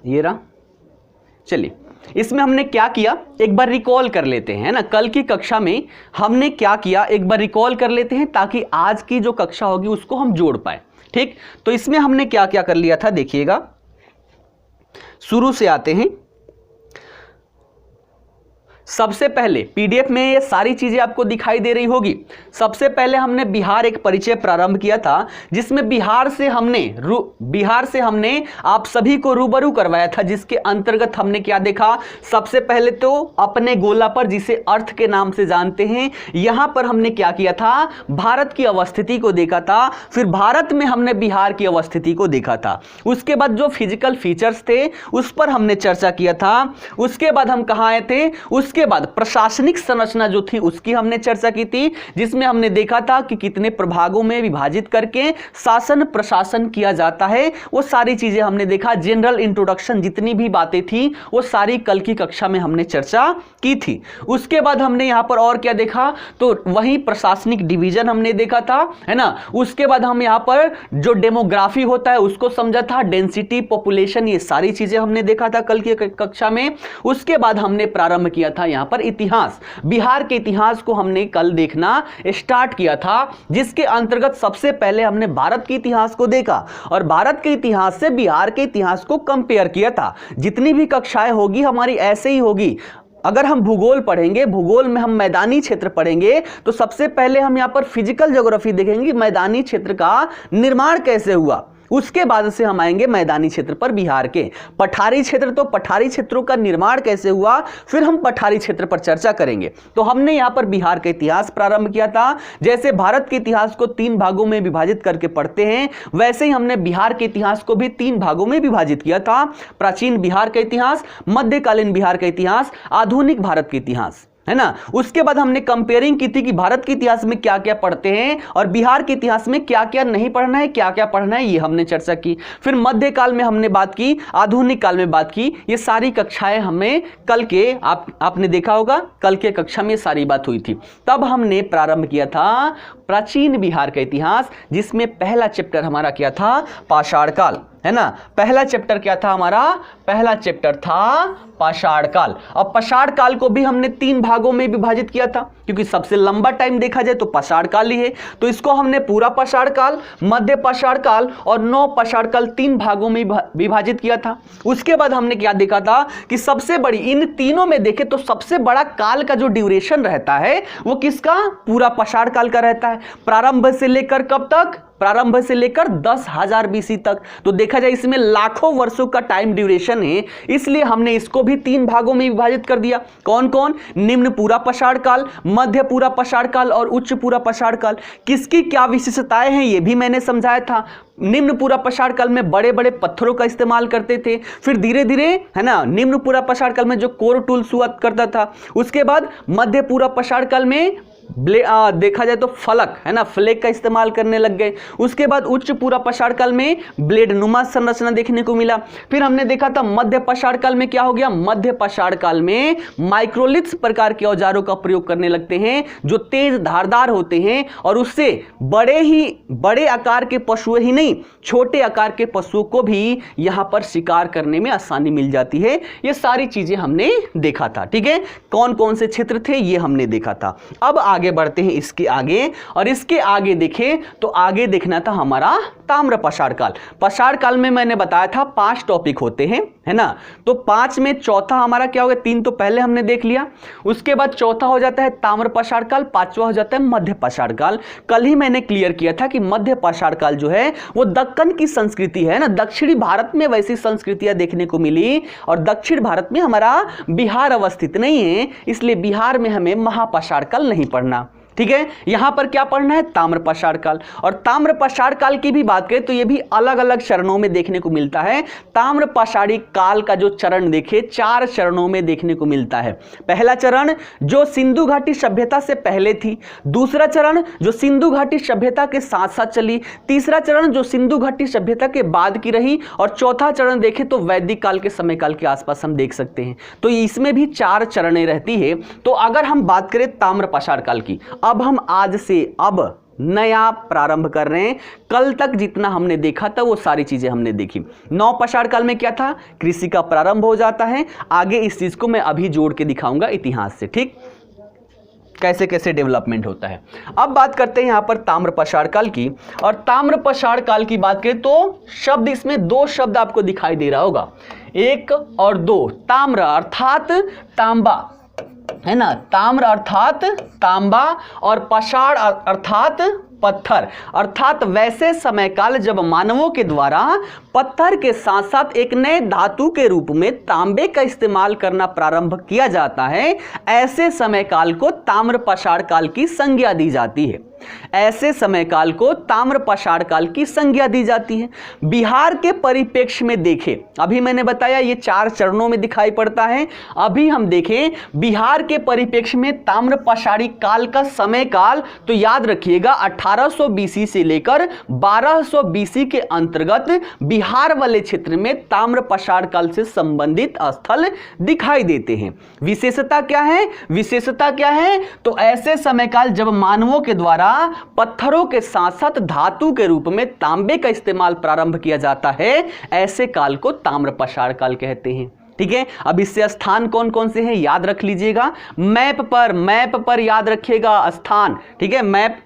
ये रहा। चलिए, इसमें हमने क्या किया एक बार रिकॉल कर लेते हैं ना। कल की कक्षा में हमने क्या किया एक बार रिकॉल कर लेते हैं ताकि आज की जो कक्षा होगी उसको हम जोड़ पाए। ठीक, तो इसमें हमने क्या क्या कर लिया था देखिएगा, शुरू से आते हैं। सबसे पहले पीडीएफ में ये सारी चीजें आपको दिखाई दे रही होगी। सबसे पहले हमने बिहार एक परिचय प्रारंभ किया था, जिसमें बिहार से हमने आप सभी को रूबरू करवाया था, जिसके अंतर्गत हमने क्या देखा। सबसे पहले तो अपने गोला पर, जिसे अर्थ के नाम से जानते हैं, यहां पर हमने क्या किया था, भारत की अवस्थिति को देखा था। फिर भारत में हमने बिहार की अवस्थिति को देखा था। उसके बाद जो फिजिकल फीचर्स थे उस पर हमने चर्चा किया था। उसके बाद हम कहां आए थे, उसके बाद प्रशासनिक संरचना जो थी उसकी हमने चर्चा की थी, जिसमें हमने देखा था कि कितने प्रभागों में विभाजित करके शासन प्रशासन किया जाता है। वो सारी चीजें हमने देखा। जनरल इंट्रोडक्शन जितनी भी बातें थी वो सारी कल की कक्षा में हमने चर्चा की थी। उसके बाद हमने यहां पर और क्या देखा, तो वही प्रशासनिक डिवीजन हमने देखा था, है ना। उसके बाद हम यहां पर जो डेमोग्राफी होता है उसको समझा था, डेंसिटी, पॉपुलेशन, ये सारी चीजें हमने देखा था कल की कक्षा में। उसके बाद हमने प्रारंभ किया था यहां पर इतिहास। बिहार के इतिहास को हमने कल देखना स्टार्ट किया था, जिसके अंतर्गत सबसे पहले हमने भारत के इतिहास को देखा और भारत के इतिहास से बिहार के इतिहास को कंपेयर किया था। जितनी भी कक्षाएं होगी हमारी ऐसे ही होगी। अगर हम भूगोल पढ़ेंगे, भूगोल में हम मैदानी क्षेत्र पढ़ेंगे, तो सबसे पहले हम यहां पर फिजिकल ज्योग्राफी देखेंगे, मैदानी क्षेत्र का निर्माण कैसे हुआ। उसके बाद से हम आएंगे मैदानी क्षेत्र पर बिहार के। पठारी क्षेत्र, तो पठारी क्षेत्रों का निर्माण कैसे हुआ, फिर हम पठारी क्षेत्र पर चर्चा करेंगे। तो हमने यहां पर बिहार का इतिहास प्रारंभ किया था। जैसे भारत के इतिहास को 3 भागों में विभाजित करके पढ़ते हैं, वैसे ही हमने बिहार के इतिहास को भी 3 भागों में विभाजित किया था। प्राचीन बिहार का इतिहास, मध्यकालीन बिहार का इतिहास, आधुनिक भारत का इतिहास, है ना। उसके बाद हमने कंपेयरिंग की थी कि भारत के इतिहास में क्या क्या पढ़ते हैं और बिहार के इतिहास में क्या क्या नहीं पढ़ना है, क्या क्या पढ़ना है, ये हमने चर्चा की। फिर मध्यकाल में हमने बात की, आधुनिक काल में बात की। ये सारी कक्षाएं हमें कल के आपने देखा होगा, कल के कक्षा में सारी बात हुई थी। तब हमने प्रारंभ किया था प्राचीन बिहार का इतिहास, जिसमें पहला चैप्टर हमारा क्या था, पाषाण काल, है ना। पहला चैप्टर क्या था हमारा, पहला चैप्टर था पाषाण काल। अब पाषाण काल को भी हमने 3 भागों में विभाजित किया था, क्योंकि सबसे लंबा टाइम देखा जाए तो पाषाण काल ही है। तो इसको हमने पूरा पाषाण काल, मध्य पाषाण काल और नव पाषाण काल 3 भागों में विभाजित किया था। उसके बाद हमने क्या देखा था कि सबसे बड़ी, इन तीनों में देखे तो सबसे बड़ा काल का जो ड्यूरेशन रहता है वो किसका, पूरा पाषाण काल का रहता है। प्रारंभ से लेकर कब तक, प्रारंभ से लेकर 10,000 बीसी तक। तो देखा जाए इसमें लाखों वर्षों का टाइम ड्यूरेशन है, इसलिए हमने इसको भी 3 भागों में विभाजित कर दिया। कौन कौन, निम्न पूरा पाषाण काल, मध्य पूरा पाषाण काल और उच्च पूरा पाषाण काल। किसकी क्या विशेषताएं हैं ये भी मैंने समझाया था। निम्न पूरा पाषाण काल में बड़े बड़े पत्थरों का इस्तेमाल करते थे, फिर धीरे धीरे, है ना, निम्न पूरा पाषाण काल में जो कोर टूल्स हुआ करता था। उसके बाद मध्य पूरा पाषाण काल में देखा जाए तो फलक, है ना, फ्लेक का इस्तेमाल करने लग गए। उसके बाद उच्च पूरा पाषाण काल में ब्लेड नुमा संरचना देखने को मिला। फिर हमने देखा था मध्य पाषाण काल में क्या हो गया, मध्य पाषाण काल में माइक्रोलिथ्स प्रकार के औजारों का प्रयोग करने लगते हैं, जो तेज धारदार होते हैं और उससे बड़े आकार के पशु ही नहीं, छोटे आकार के पशुओं को भी यहां पर शिकार करने में आसानी मिल जाती है। ये सारी चीजें हमने देखा था। ठीक है, कौन कौन से क्षेत्र थे ये हमने देखा था। अब आगे बढ़ते हैं इसके आगे, और इसके आगे देखें तो आगे देखना था हमारा ताम्र पाषाण काल। पाषाण काल में मैंने बताया था 5 टॉपिक होते हैं, है ना। तो 5 में चौथा हमारा क्या हो गया, 3 तो पहले हमने देख लिया। उसके बाद चौथा हो जाता है ताम्र पाषाण काल, 5वां हो जाता है मध्य पाषाण काल। कल ही मैंने क्लियर किया था कि मध्य पाषाण काल जो है वो दक्कन की संस्कृति है ना, दक्षिणी भारत में वैसी संस्कृतियां देखने को मिली और दक्षिण भारत में हमारा बिहार अवस्थित नहीं है, इसलिए बिहार में हमें महापाषाण काल नहीं पढ़ना। ठीक है, यहां पर क्या पढ़ना है, ताम्र पाषाण काल। और ताम्र पाषाण काल की भी बात करें तो यह भी अलग अलग चरणों में देखने को मिलता है। ताम्र पाषाणी काल का जो चरण देखे 4 चरणों में देखने को मिलता है। पहला चरण जो सिंधु घाटी सभ्यता से पहले थी, दूसरा चरण जो सिंधु घाटी सभ्यता के साथ साथ चली, तीसरा चरण जो सिंधु घाटी सभ्यता के बाद की रही, और चौथा चरण देखें तो वैदिक काल के समय काल के आसपास हम देख सकते हैं। तो इसमें भी 4 चरणें रहती है। तो अगर हम बात करें ताम्र पाषाण काल की, अब हम आज से अब नया प्रारंभ कर रहे हैं। कल तक जितना हमने देखा था वो सारी चीजें हमने देखी। नवपाषाण काल में क्या था, कृषि का प्रारंभ हो जाता है। आगे इस चीज को मैं अभी जोड़ के दिखाऊंगा इतिहास से, ठीक, कैसे कैसे डेवलपमेंट होता है। अब बात करते हैं यहां पर ताम्रपाषाण काल की। और ताम्रपाषाण काल की बात करें तो शब्द, इसमें दो शब्द आपको दिखाई दे रहा होगा, एक और दो। ताम्र अर्थात तांबा, है ना, ताम्र अर्थात तांबा, और पाषाण अर्थात पत्थर। अर्थात वैसे समय काल जब मानवों के द्वारा पत्थर के साथ साथ एक नए धातु के रूप में तांबे का इस्तेमाल करना प्रारंभ किया जाता है, ऐसे समय काल को ताम्रपाषाण काल की संज्ञा दी जाती है। ऐसे समय काल को ताम्रपाषाण काल की संज्ञा दी जाती है। बिहार के परिप्रेक्ष्य में देखें, अभी मैंने बताया ये 4 चरणों में दिखाई पड़ता है। अभी हम देखें बिहार के परिप्रेक्ष्य में ताम्रपाषाणी काल का समय काल, तो याद रखिएगा 1800 बीसी से लेकर 1200 बीसी के अंतर्गत बिहार वाले क्षेत्र में ताम्रपाषाण काल से संबंधित स्थल दिखाई देते हैं। विशेषता क्या है, विशेषता क्या है, तो ऐसे समय काल जब मानवों के द्वारा पत्थरों के साथ साथ धातु के रूप में तांबे का इस्तेमाल प्रारंभ किया जाता है, ऐसे काल को ताम्रपाषाण काल कहते हैं। ठीक है, अब इससे स्थान कौन कौन से हैं याद रख लीजिएगा, मैप पर याद रखिएगा स्थान। ठीक है, मैप,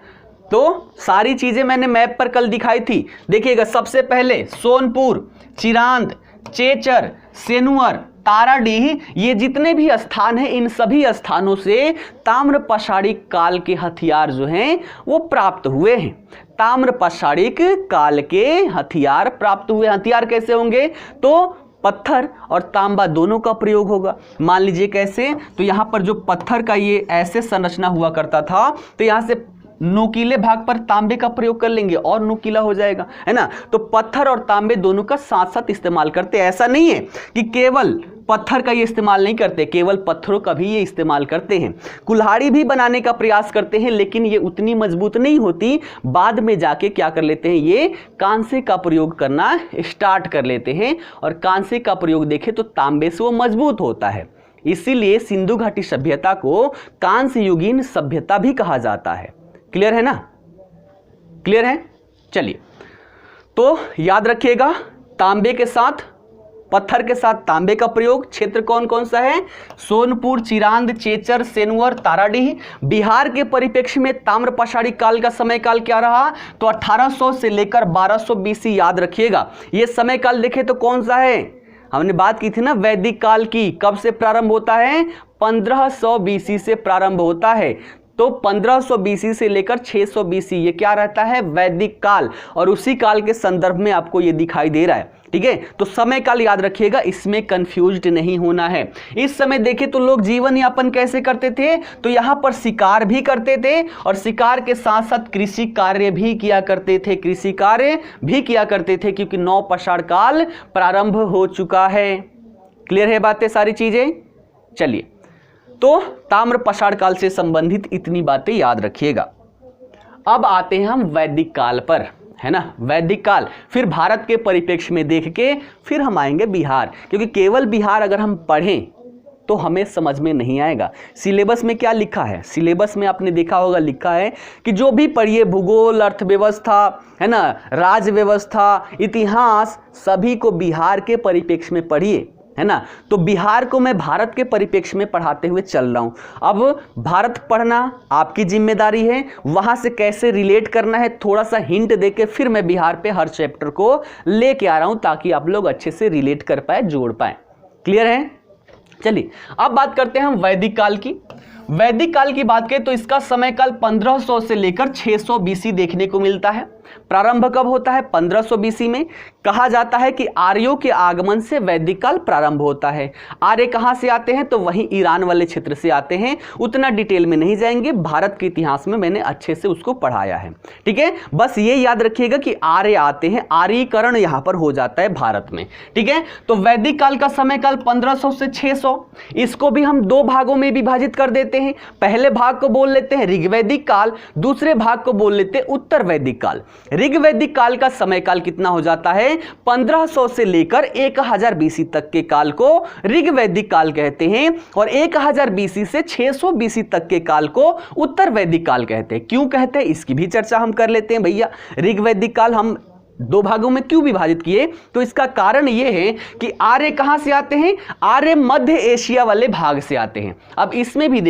तो सारी चीजें मैंने मैप पर कल दिखाई थी। देखिएगा, सबसे पहले सोनपुर, चिरांद, चेचर, सेनुअर, ताराडीह, ये जितने भी स्थान हैं, इन सभी स्थानों से ताम्रपाषाणी काल के हथियार जो हैं वो प्राप्त हुए हैं। ताम्रपाषाणी काल के हथियार प्राप्त हुए। हथियार कैसे होंगे, तो पत्थर और तांबा दोनों का प्रयोग होगा। मान लीजिए कैसे, तो यहां पर जो पत्थर का ये ऐसे संरचना हुआ करता था, तो यहां से नुकीले भाग पर तांबे का प्रयोग कर लेंगे और नुकीला हो जाएगा, है ना। तो पत्थर और तांबे दोनों का साथ साथ इस्तेमाल करते। ऐसा नहीं है कि केवल पत्थर का ये इस्तेमाल नहीं करते, केवल पत्थरों का भी ये इस्तेमाल करते हैं। कुल्हाड़ी भी बनाने का प्रयास करते हैं, लेकिन ये उतनी मजबूत नहीं होती। बाद में जाके क्या कर लेते हैं, ये कांसे का प्रयोग करना स्टार्ट कर लेते हैं, और कांसे का प्रयोग देखें तो तांबे से वो मजबूत होता है। इसीलिए सिंधु घाटी सभ्यता को कांस्य युगीन सभ्यता भी कहा जाता है। क्लियर है ना, क्लियर है। चलिए, तो याद रखिएगा, तांबे के साथ पत्थर के साथ तांबे का प्रयोग। क्षेत्र कौन कौन सा है, सोनपुर, चिरांद, चेचर, सेनुअर, ताराडीह। बिहार के परिप्रेक्ष्य में ताम्रपाषाणी काल का समय काल क्या रहा, तो 1800 से लेकर 1200 बीसी याद रखिएगा। ये समय काल देखें तो कौन सा है, हमने बात की थी ना वैदिक काल की। कब से प्रारंभ होता है, 1500 बीसी से प्रारंभ होता है। तो 1500 बीसी से लेकर 600 बीसी ये क्या रहता है, वैदिक काल, और उसी काल के संदर्भ में आपको ये दिखाई दे रहा है। ठीक है, तो समय काल याद रखिएगा, इसमें कंफ्यूज्ड नहीं होना है। इस समय देखें तो लोग जीवन यापन कैसे करते थे, तो यहां पर शिकार भी करते थे, और शिकार के साथ साथ कृषि कार्य भी किया करते थे, कृषि कार्य भी किया करते थे, क्योंकि नवपाषाण काल प्रारंभ हो चुका है। क्लियर है बातें सारी चीजें। चलिए, तो ताम्रपाषाण काल से संबंधित इतनी बातें याद रखिएगा। अब आते हैं हम वैदिक काल पर, है ना, वैदिक काल। फिर भारत के परिप्रेक्ष्य में देख के फिर हम आएंगे बिहार, क्योंकि केवल बिहार अगर हम पढ़ें तो हमें समझ में नहीं आएगा। सिलेबस में क्या लिखा है, सिलेबस में आपने देखा होगा, लिखा है कि जो भी पढ़िए, भूगोल, अर्थव्यवस्था, है ना, राज्य व्यवस्था, इतिहास, सभी को बिहार के परिप्रेक्ष्य में पढ़िए, है ना। तो बिहार को मैं भारत के परिप्रेक्ष्य में पढ़ाते हुए चल रहा हूं। अब भारत पढ़ना आपकी जिम्मेदारी है, वहां से कैसे रिलेट करना है थोड़ा सा हिंट देके फिर मैं बिहार पे हर चैप्टर को लेके आ रहा हूं, ताकि आप लोग अच्छे से रिलेट कर पाए, जोड़ पाए। क्लियर है। चलिए, अब बात करते हैं हम वैदिक काल की। वैदिक काल की बात करें तो इसका समय काल 1500 से लेकर 600 बीसी देखने को मिलता है। प्रारंभ कब होता है, 1500 बीसी में। कहा जाता है कि आर्यों के आगमन से वैदिक काल प्रारंभ होता है। आर्य कहां से आते हैं, तो वहीं ईरान वाले क्षेत्र से आते हैं। उतना डिटेल में नहीं जाएंगे, भारत के इतिहास में मैंने अच्छे से उसको पढ़ाया है। ठीक है, बस ये याद रखिएगा कि आर्य आते हैं, आर्यीकरण यहां पर हो जाता है भारत में। ठीक है, तो वैदिक काल का समय काल 1500 से 600। इसको भी हम 2 भागों में विभाजित कर देते हैं। पहले भाग को बोल लेते हैं ऋग्वैदिक काल, दूसरे भाग को बोल लेते हैं उत्तर वैदिक काल। ऋग्वैदिक काल का समय काल कितना हो जाता है? 1500 से लेकर 1000 बीसी तक के काल को ऋग्वैदिक काल कहते हैं और 1000 बीसी से 600 बीसी तक के काल को उत्तर वैदिक काल कहते हैं। क्यों कहते हैं इसकी भी चर्चा हम कर लेते हैं भैया। ऋग्वैदिक काल हम दो भागों में क्यों विभाजित किए? तो इसका कारण यह है कि आर्य कहां से आते हैं? आर्य मध्य एशिया वाले भाग से आते हैं। अब इसमें भी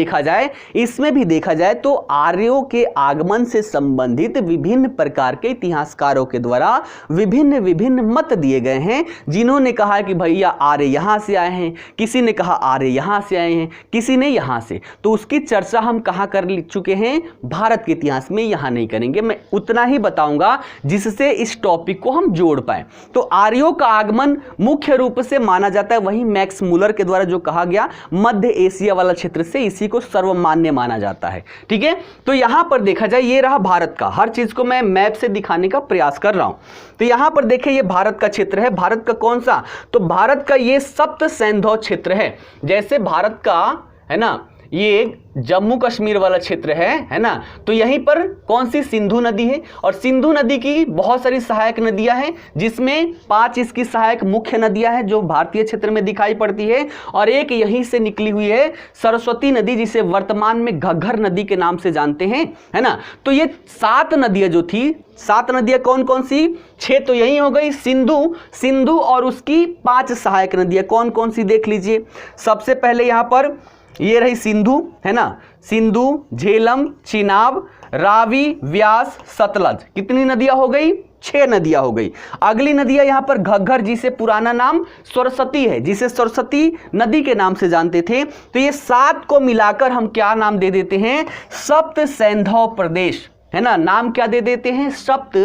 देखा जाए तो आर्यों के आगमन से संबंधित विभिन्न प्रकार के इतिहासकारों के द्वारा विभिन्न मत दिए गए हैं। जिन्होंने कहा कि भैया आर्य यहां से आए हैं, किसी ने कहा आर्य यहां से आए हैं, किसी ने यहां से। तो उसकी चर्चा हम कहां कर चुके हैं? भारत के इतिहास में। यहां नहीं करेंगे, मैं उतना ही बताऊंगा जिससे इस टॉपिक को हम जोड़ पाए। तो आर्यों का आगमन मुख्य रूप से माना जाता है वही मैक्स मुलर के द्वारा जो कहा गया मध्य एशिया वाला क्षेत्र से, इसी को सर्वमान्य माना जाता है। ठीक है, तो यहां पर देखा जाए ये रहा भारत का, हर चीज को मैं मैप से दिखाने का प्रयास कर रहा हूं। तो यहां पर देखिए ये भारत का क्षेत्र है। भारत का कौन सा? तो भारत का ये सप्त सैंधव क्षेत्र है। जैसे भारत का है ना ये जम्मू कश्मीर वाला क्षेत्र है ना, तो यहीं पर कौन सी? सिंधु नदी है। और सिंधु नदी की बहुत सारी सहायक नदियां हैं, जिसमें 5 इसकी सहायक मुख्य नदियां हैं जो भारतीय क्षेत्र में दिखाई पड़ती है, और एक यहीं से निकली हुई है सरस्वती नदी, जिसे वर्तमान में घग्घर नदी के नाम से जानते हैं, है ना। तो ये 7 नदियां जो थी, 7 नदियां कौन कौन सी? 6 तो यही हो गई, सिंधु और उसकी 5 सहायक नदियां कौन कौन सी देख लीजिए। सबसे पहले यहां पर ये रही सिंधु, है ना, सिंधु, झेलम, चिनाब, रावी, व्यास, सतलज। कितनी नदियां हो गई? 6 नदियां हो गई। अगली नदियां यहां पर घग्घर, जिसे पुराना नाम सरस्वती है, जिसे सरस्वती नदी के नाम से जानते थे। तो ये 7 को मिलाकर हम क्या नाम दे देते हैं? सप्त सैंधव प्रदेश, है ना। नाम क्या दे देते हैं? सप्त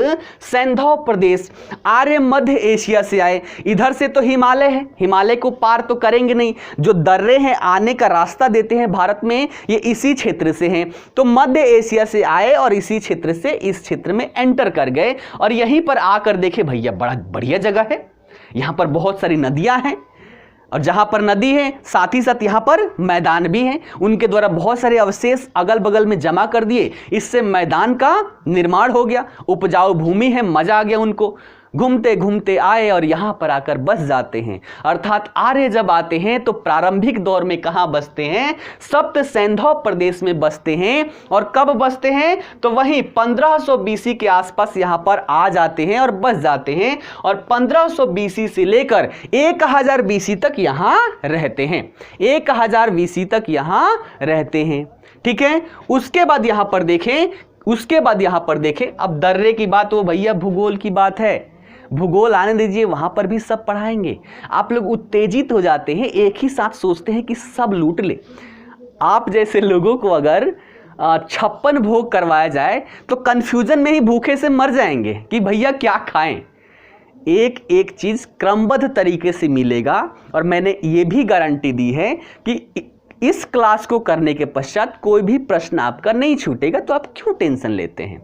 सैंधव प्रदेश। आर्य मध्य एशिया से आए, इधर से तो हिमालय है, हिमालय को पार तो करेंगे नहीं, जो दर्रे हैं आने का रास्ता देते हैं भारत में, ये इसी क्षेत्र से हैं। तो मध्य एशिया से आए और इसी क्षेत्र से इस क्षेत्र में एंटर कर गए, और यहीं पर आकर देखे भैया बड़ा बढ़िया जगह है, यहां पर बहुत सारी नदियां हैं, और जहां पर नदी है साथ ही साथ यहां पर मैदान भी हैं। उनके द्वारा बहुत सारे अवशेष अगल बगल में जमा कर दिए, इससे मैदान का निर्माण हो गया, उपजाऊ भूमि है, मजा आ गया उनको। घूमते घूमते आए और यहां पर आकर बस जाते हैं। अर्थात आर्य जब आते हैं तो प्रारंभिक दौर में कहां बसते हैं? सप्त सैंधव प्रदेश में बसते हैं। और कब बसते हैं? तो वहीं 1500 बीसी के आसपास यहां पर आ जाते हैं और बस जाते हैं, और 1500 बीसी से लेकर 1000 बीसी तक यहां रहते हैं। 1000 बीसी तक यहां रहते हैं। ठीक है, उसके बाद यहां पर देखें, अब दर्रे की बात, वो भैया भूगोल की बात है, भूगोल आने दीजिए, वहां पर भी सब पढ़ाएंगे। आप लोग उत्तेजित हो जाते हैं, एक ही साथ सोचते हैं कि सब लूट ले। आप जैसे लोगों को अगर 56 भोग करवाया जाए तो कंफ्यूजन में ही भूखे से मर जाएंगे कि भैया क्या खाएं। एक एक चीज क्रमबद्ध तरीके से मिलेगा, और मैंने ये भी गारंटी दी है कि इस क्लास को करने के पश्चात कोई भी प्रश्न आपका नहीं छूटेगा। तो आप क्यों टेंशन लेते हैं?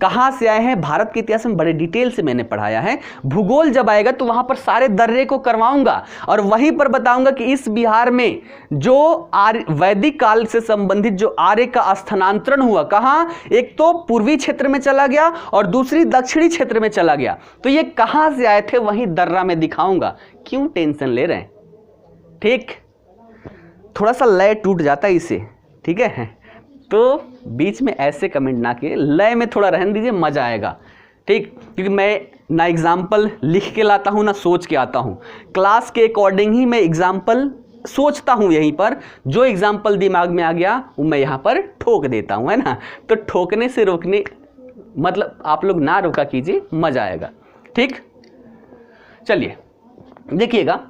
कहां से आए हैं? भारत के इतिहास में बड़े डिटेल से मैंने पढ़ाया है। भूगोल जब आएगा तो वहां पर सारे दर्रे को करवाऊंगा, और वहीं पर बताऊंगा कि इस बिहार में जो वैदिक काल से संबंधित जो आर्य का स्थानांतरण हुआ, कहां? एक तो पूर्वी क्षेत्र में चला गया और दूसरी दक्षिणी क्षेत्र में चला गया। तो ये कहां से आए थे वहीं दर्रा में दिखाऊंगा। क्यों टेंशन ले रहे हैं? ठीक, थोड़ा सा लय टूट जाता है इससे, ठीक है। तो बीच में ऐसे कमेंट ना किए, लय में थोड़ा रहने दीजिए, मजा आएगा। ठीक, क्योंकि मैं ना एग्जाम्पल लिख के लाता हूँ ना सोच के आता हूँ, क्लास के अकॉर्डिंग ही मैं एग्जाम्पल सोचता हूँ। यहीं पर जो एग्जाम्पल दिमाग में आ गया वो मैं यहाँ पर ठोक देता हूँ, है ना। तो ठोकने से रोकने मतलब आप लोग ना रोका कीजिए, मजा आएगा। ठीक, चलिए देखिएगा,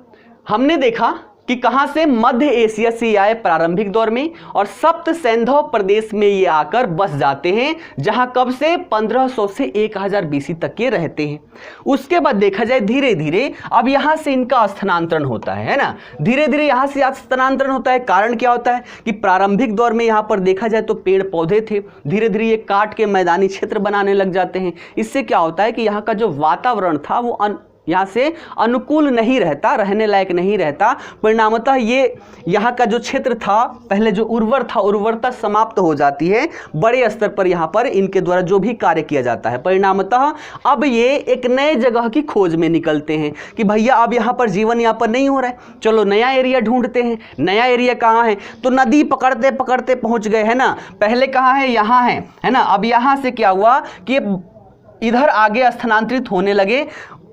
हमने देखा कि कहां से? मध्य एशिया से आए प्रारंभिक दौर में, और सप्त सैंधव प्रदेश में ये आकर बस जाते हैं, जहां कब से? 1500 से 1000 बीसी तक के रहते हैं। उसके बाद देखा जाए धीरे धीरे अब यहां से इनका स्थानांतरण होता है ना, धीरे धीरे यहां से स्थानांतरण होता है। कारण क्या होता है कि प्रारंभिक दौर में यहां पर देखा जाए तो पेड़ पौधे थे, धीरे धीरे ये काट के मैदानी क्षेत्र बनाने लग जाते हैं। इससे क्या होता है कि यहाँ का जो वातावरण था वो यहाँ से अनुकूल नहीं रहता, रहने लायक नहीं रहता। परिणामतः ये यहाँ का जो क्षेत्र था पहले जो उर्वर था, उर्वरता समाप्त हो जाती है बड़े स्तर पर यहाँ पर इनके द्वारा जो भी कार्य किया जाता है। परिणामतः अब ये एक नए जगह की खोज में निकलते हैं कि भैया अब यहाँ पर जीवन यापन नहीं हो रहा है, चलो नया एरिया ढूंढते हैं। नया एरिया कहाँ है? तो नदी पकड़ते पकड़ते पहुंच गए, है ना। पहले कहाँ है? यहाँ है ना। अब यहाँ से क्या हुआ कि इधर आगे स्थानांतरित होने लगे।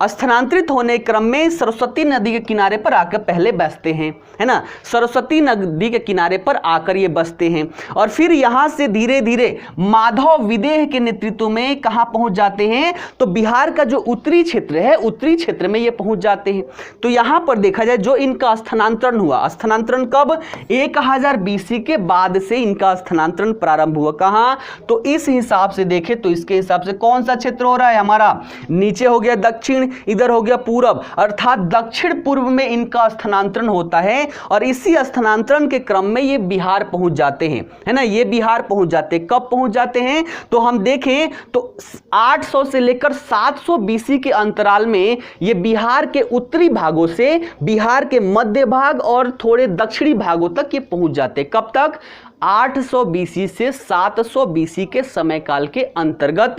स्थानांतरित होने क्रम में सरस्वती नदी के किनारे पर आकर पहले बसते हैं, है ना। सरस्वती नदी के किनारे पर आकर ये बसते हैं और फिर यहाँ से धीरे धीरे माधव विदेह के नेतृत्व में कहाँ पहुँच जाते हैं? तो बिहार का जो उत्तरी क्षेत्र है, उत्तरी क्षेत्र में ये पहुँच जाते हैं। तो यहाँ पर देखा जाए जो इनका स्थानांतरण हुआ, स्थानांतरण कब? 1000 BC के बाद से इनका स्थानांतरण प्रारंभ हुआ। कहाँ? तो इस हिसाब से देखें तो इसके हिसाब से कौन सा क्षेत्र हो रहा है हमारा? नीचे हो गया दक्षिण, इधर हो गया पूरब, अर्थात दक्षिण पूर्व में इनका स्थानांतरण होता है और इसी स्थानांतरण के क्रम में ये बिहार पहुंच जाते हैं, है ना। ये बिहार पहुंच जाते हैं। कब पहुंच जाते हैं? तो हम देखें तो 800 से लेकर 700 BC के अंतराल में ये बिहार के उत्तरी भागों से बिहार के मध्य भाग और थोड़े दक्षिणी भागों तक ये पहुंच जाते हैं। कब तक? 800 BC से 700 BC के समय काल के अंतर्गत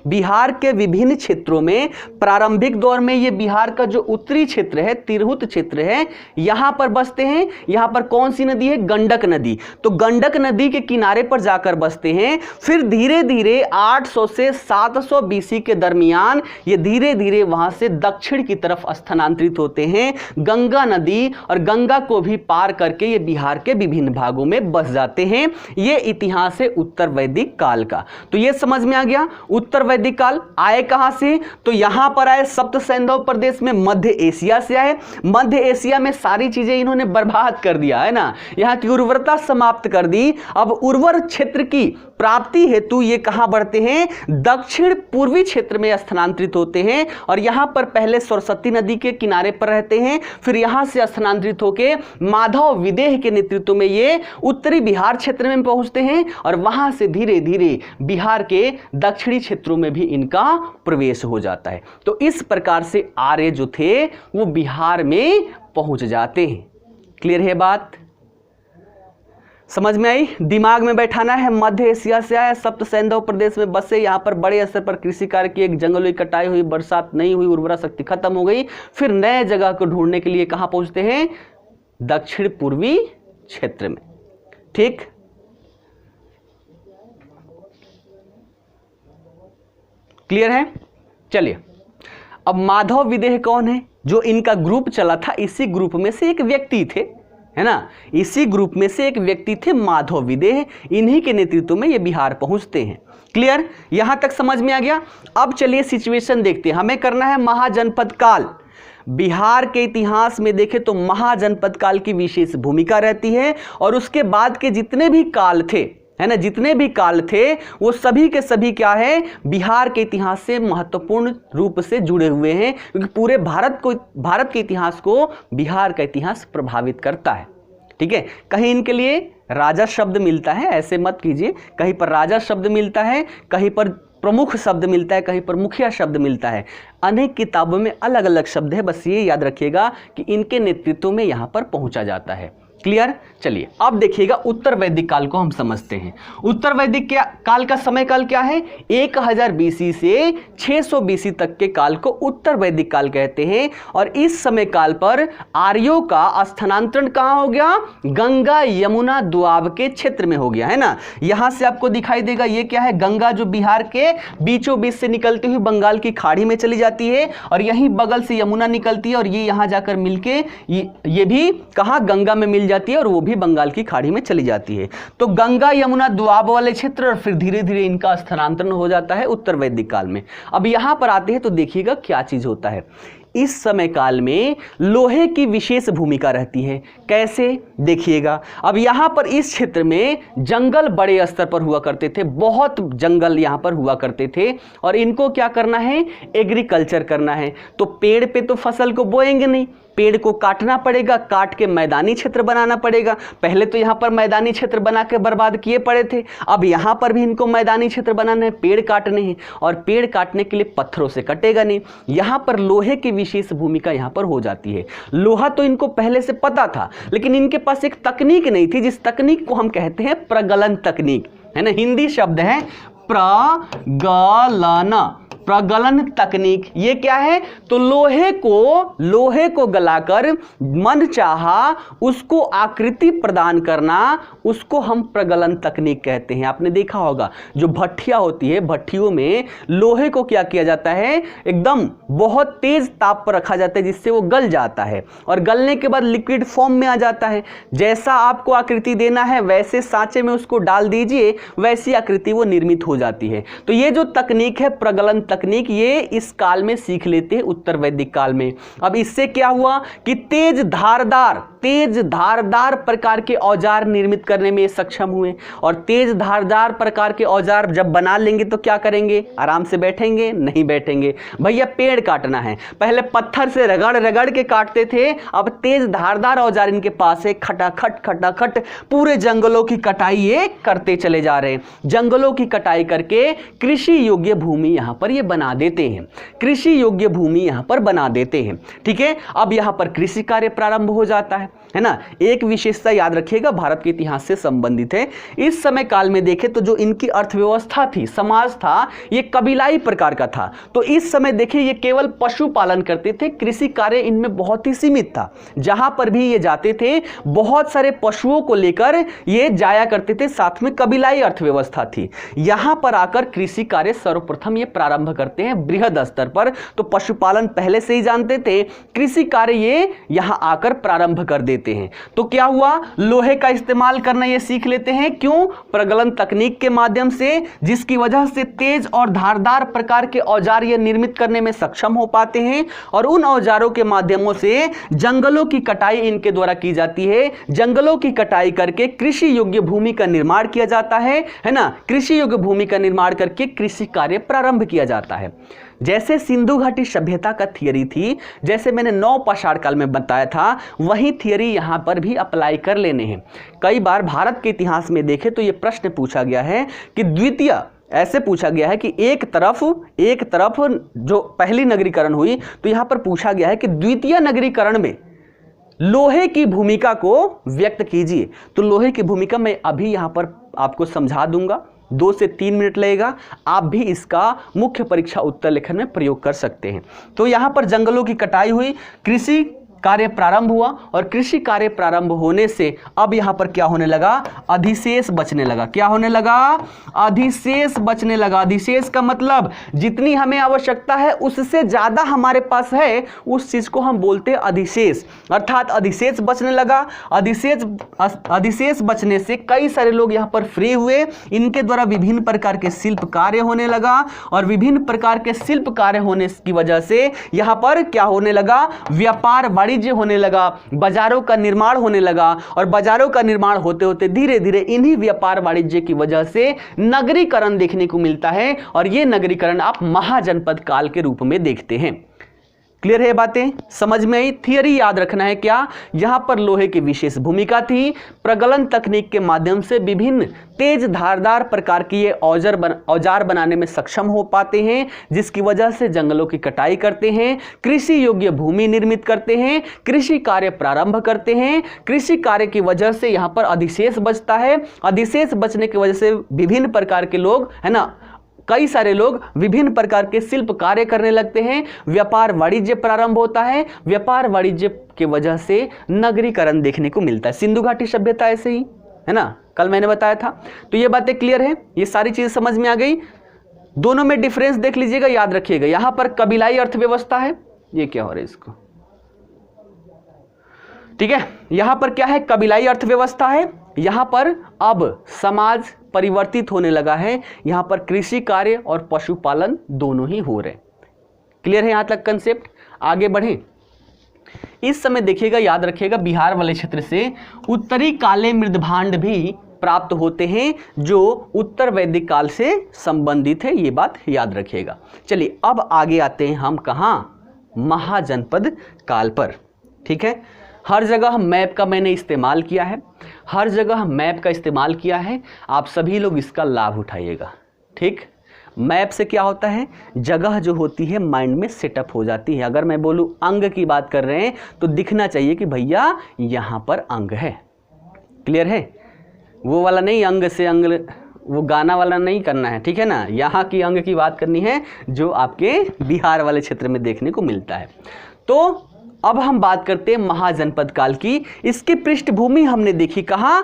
बिहार के विभिन्न क्षेत्रों में प्रारंभिक दौर में ये बिहार का जो उत्तरी क्षेत्र है, तिरहुत क्षेत्र है, यहां पर बसते हैं। यहां पर कौन सी नदी है? गंडक नदी। तो गंडक नदी के किनारे पर जाकर बसते हैं। फिर धीरे धीरे 800 से 700 BC के दरमियान ये धीरे धीरे वहां से दक्षिण की तरफ स्थानांतरित होते हैं गंगा नदी, और गंगा को भी पार करके ये बिहार के विभिन्न भागों में बस जाते हैं। ये इतिहास है उत्तर वैदिक काल का। तो ये समझ में आ गया। उत्तर वैदिक काल आए कहां से? तो यहां पर आए सप्त सैंधव प्रदेश में, मध्य एशिया से आए। मध्य एशिया में सारी चीजें इन्होंने बर्बाद कर दिया, है ना। यहां की उर्वरता समाप्त कर दी। अब उर्वर क्षेत्र की प्राप्ति हेतु ये कहां बढ़ते हैं? दक्षिण पूर्वी क्षेत्र में स्थानांतरित होते हैं और यहां पर पहले सरस्वती नदी के किनारे पर रहते हैं। फिर यहां से स्थानांतरित होकर माधव विदेह के नेतृत्व में ये उत्तरी बिहार क्षेत्र में पहुंचते हैं और वहां से धीरे धीरे बिहार के दक्षिणी क्षेत्रों में भी इनका प्रवेश हो जाता है। तो इस प्रकार से आर्य जो थे वो बिहार में पहुंच जाते हैं। क्लियर है बात? समझ में आई? दिमाग में बैठाना है। मध्य एशिया से आया, सप्त सैंधव प्रदेश में बसे, यहाँ पर बड़े स्तर पर कृषि कार्य की, एक जंगलों की कटाई हुई, बरसात नहीं हुई, उर्वरा शक्ति खत्म हो गई। फिर नए जगह को ढूंढने के लिए कहाँ पहुंचते हैं? दक्षिण पूर्वी क्षेत्र में। ठीक, क्लियर है? चलिए, अब माधव विदेह कौन है? जो इनका ग्रुप चला था, इसी ग्रुप में से एक व्यक्ति थे, है ना। इसी ग्रुप में से एक व्यक्ति थे माधव विदेह। इन्हीं के नेतृत्व में ये बिहार पहुंचते हैं। क्लियर? यहां तक समझ में आ गया। अब चलिए सिचुएशन देखते हैं। हमें करना है महाजनपद काल। बिहार के इतिहास में देखें तो महाजनपद काल की विशेष भूमिका रहती है और उसके बाद के जितने भी काल थे, है ना, जितने भी काल थे वो सभी के सभी क्या है? बिहार के इतिहास से महत्वपूर्ण रूप से जुड़े हुए हैं, क्योंकि पूरे भारत के इतिहास को बिहार का इतिहास प्रभावित करता है। ठीक है, कहीं इनके लिए राजा शब्द मिलता है, ऐसे मत कीजिए। कहीं पर राजा शब्द मिलता है, कहीं पर प्रमुख शब्द मिलता है, कहीं पर मुखिया शब्द मिलता है। अनेक किताबों में अलग अलग शब्द है, बस ये याद रखिएगा कि इनके नेतृत्व में यहां पर पहुंचा जाता है। क्लियर? चलिए अब देखिएगा उत्तर वैदिक काल को हम समझते हैं। उत्तर वैदिक काल का समय काल क्या है? 1000 BC से 600 BC तक के काल को उत्तर वैदिक काल कहते हैं। और इस समय काल पर आर्यों का स्थानांतरण कहां हो गया? गंगा यमुना दोआब के क्षेत्र में हो गया, है ना। यहां से आपको दिखाई देगा ये क्या है? गंगा जो बिहार के बीचों बीच से निकलती हुई बंगाल की खाड़ी में चली जाती है और यहीं बगल से यमुना निकलती है और ये यहां जाकर मिलके ये भी कहां? गंगा में मिल जाती है और वो भी बंगाल की खाड़ी में चली जाती है। तो गंगा यमुना दोआब वाले क्षेत्र और फिर धीरे धीरे इनका स्थानांतरण हो जाता है उत्तर वैदिक काल में। अब यहां पर आते हैं तो देखिएगा क्या चीज होता है। इस समय काल में लोहे की विशेष भूमिका रहती है। कैसे? देखिएगा, अब यहां पर इस क्षेत्र में जंगल बड़े स्तर पर हुआ करते थे, बहुत जंगल यहां पर हुआ करते थे और इनको क्या करना है? एग्रीकल्चर करना है। तो पेड़ पे तो फसल को बोएंगे नहीं, पेड़ को काटना पड़ेगा, काट के मैदानी क्षेत्र बनाना पड़ेगा। पहले तो यहाँ पर मैदानी क्षेत्र बना के बर्बाद किए पड़े थे, अब यहाँ पर भी इनको मैदानी क्षेत्र बनाना है, पेड़ काटने हैं और पेड़ काटने के लिए पत्थरों से कटेगा नहीं। यहाँ पर लोहे की विशेष भूमिका यहां पर हो जाती है। लोहा तो इनको पहले से पता था, लेकिन इनके पास एक तकनीक नहीं थी, जिस तकनीक को हम कहते हैं प्रगलन तकनीक, है ना। हिंदी शब्द है प्रगलन, प्रगलन तकनीक। ये क्या है? तो लोहे को गलाकर मनचाहा उसको आकृति प्रदान करना, उसको हम प्रगलन तकनीक कहते हैं। आपने देखा होगा जो भट्ठियां होती है, भट्ठियों में लोहे को क्या किया जाता है, एकदम बहुत तेज ताप पर रखा जाता है, जिससे वो गल जाता है और गलने के बाद लिक्विड फॉर्म में आ जाता है। जैसा आपको आकृति देना है वैसे सांचे में उसको डाल दीजिए, वैसी आकृति वो निर्मित हो जाती है। तो ये जो तकनीक है प्रगलन तकनीक, ये इस काल में सीख लेते हैं, उत्तर वैदिक काल में। अब इससे क्या हुआ कि तेज धारदार प्रकार के औजार निर्मित करने में सक्षम हुए। और तेज धारदार प्रकार के औजार जब बना लेंगे तो क्या करेंगे? आराम से बैठेंगे? नहीं बैठेंगे। भैया पेड़ काटना है, पहले पत्थर से रगड़ के काटते थे, अब तेज धारदार औजार इनके पास है, खटाखट पूरे जंगलों की कटाई ये करते चले जा रहे हैं। जंगलों की कटाई करके कृषि योग्य भूमि यहां पर ये बना देते हैं, कृषि योग्य भूमि यहां पर बना देते हैं। ठीक है, अब यहां पर कृषि कार्य प्रारंभ हो जाता है ना। एक विशेषता याद रखिएगा, भारत के इतिहास से संबंधित है। इस समय काल में देखें तो जो इनकी अर्थव्यवस्था थी, समाज था, ये कबीलाई प्रकार का था। तो इस समय देखिए ये केवल पशुपालन करते थे, कृषि कार्य इनमें बहुत ही सीमित था। जहां पर भी ये जाते थे बहुत सारे पशुओं को लेकर ये जाया करते थे, साथ में कबीलाई अर्थव्यवस्था थी। यहां पर आकर कृषि कार्य सर्वप्रथम ये प्रारंभ करते हैं बृहद स्तर पर। तो पशुपालन पहले से ही जानते थे, कृषि कार्य ये यहां आकर प्रारंभ कर देते हैं। तो क्या हुआ? लोहे का इस्तेमाल करना ये सीख लेते हैं। क्यों? प्रगलन तकनीक के माध्यम से, जिसकी वजह से तेज और धारदार प्रकार के औजार ये निर्मित करने में सक्षम हो पाते हैं। और उन औजारों के माध्यमों से जंगलों की कटाई इनके द्वारा की जाती है। जंगलों की कटाई करके कृषि योग्य भूमि का निर्माण किया जाता है ना। कृषि योग्य भूमि का निर्माण करके कृषि कार्य प्रारंभ किया जाता है। जैसे सिंधु घाटी सभ्यता का थियरी थी, जैसे मैंने नव पाषाण काल में बताया था, वही थियरी यहां पर भी अप्लाई कर लेने हैं। कई बार भारत के इतिहास में देखें तो यह प्रश्न पूछा गया है कि द्वितीय, ऐसे पूछा गया है कि एक तरफ जो पहली नगरीकरण हुई, तो यहां पर पूछा गया है कि द्वितीय नगरीकरण में लोहे की भूमिका को व्यक्त कीजिए। तो लोहे की भूमिका मैं अभी यहां पर आपको समझा दूंगा, 2 से 3 मिनट लगेगा। आप भी इसका मुख्य परीक्षा उत्तर लेखन में प्रयोग कर सकते हैं। तो यहां पर जंगलों की कटाई हुई, कृषि कार्य प्रारंभ हुआ, और कृषि कार्य प्रारंभ होने से अब यहां पर क्या होने लगा? अधिशेष बचने लगा। क्या होने लगा? अधिशेष बचने लगा। अधिशेष का मतलब जितनी हमें आवश्यकता है उससे ज्यादा हमारे पास है, उस चीज को हम बोलते हैं अधिशेष। अर्थात अधिशेष बचने लगा। अधिशेष बचने से कई सारे लोग यहां पर फ्री हुए, इनके द्वारा विभिन्न प्रकार के शिल्प कार्य होने लगा, और विभिन्न प्रकार के शिल्प कार्य होने की वजह से यहां पर क्या होने लगा? व्यापार वाणिज्य होने लगा, बाजारों का निर्माण होने लगा, और बाजारों का निर्माण होते होते धीरे धीरे इन्हीं व्यापार वाणिज्य की वजह से नगरीकरण देखने को मिलता है। और यह नगरीकरण आप महाजनपद काल के रूप में देखते हैं। क्लियर है बातें? समझ में आई? थियरी याद रखना है क्या? यहां पर लोहे की विशेष भूमिका थी। प्रगलन तकनीक के माध्यम से विभिन्न तेज धारदार प्रकार की ये औजार बनाने में सक्षम हो पाते हैं, जिसकी वजह से जंगलों की कटाई करते हैं, कृषि योग्य भूमि निर्मित करते हैं, कृषि कार्य प्रारंभ करते हैं। कृषि कार्य की वजह से यहां पर अधिशेष बचता है। अधिशेष बचने की वजह से विभिन्न प्रकार के लोग, है ना, कई सारे लोग विभिन्न प्रकार के शिल्प कार्य करने लगते हैं। व्यापार वाणिज्य प्रारंभ होता है। व्यापार वाणिज्य के वजह से नगरीकरण देखने को मिलता है। सिंधु घाटी सभ्यता ऐसे ही है ना, कल मैंने बताया था। तो ये बातें क्लियर है, ये सारी चीजें समझ में आ गई। दोनों में डिफरेंस देख लीजिएगा, याद रखिएगा। यहां पर कबीलाई अर्थव्यवस्था है, ये क्या हो रहा है इसको, ठीक है। यहां पर क्या है? कबीलाई अर्थव्यवस्था है। यहां पर अब समाज परिवर्तित होने लगा है। यहां पर कृषि कार्य और पशुपालन दोनों ही हो रहे। क्लियर है यहां तक कंसेप्ट? आगे बढ़ें। इस समय देखिएगा, याद रखिएगा, बिहार वाले क्षेत्र से उत्तरी काले मृदभांड भी प्राप्त होते हैं, जो उत्तर वैदिक काल से संबंधित है। ये बात याद रखिएगा। चलिए अब आगे आते हैं हम कहां? महाजनपद काल पर। ठीक है, हर जगह मैप का मैंने इस्तेमाल किया है, हर जगह मैप का इस्तेमाल किया है। आप सभी लोग इसका लाभ उठाइएगा। ठीक, मैप से क्या होता है, जगह जो होती है माइंड में सेटअप हो जाती है। अगर मैं बोलूं अंग की बात कर रहे हैं तो दिखना चाहिए कि भैया यहां पर अंग है। क्लियर है? वो वाला नहीं, अंग से अंग, वो गाना वाला नहीं करना है, ठीक है ना। यहाँ की अंग की बात करनी है जो आपके बिहार वाले क्षेत्र में देखने को मिलता है। तो अब हम बात करते हैं महाजनपद काल की। इसकी पृष्ठभूमि हमने देखी कहाँ,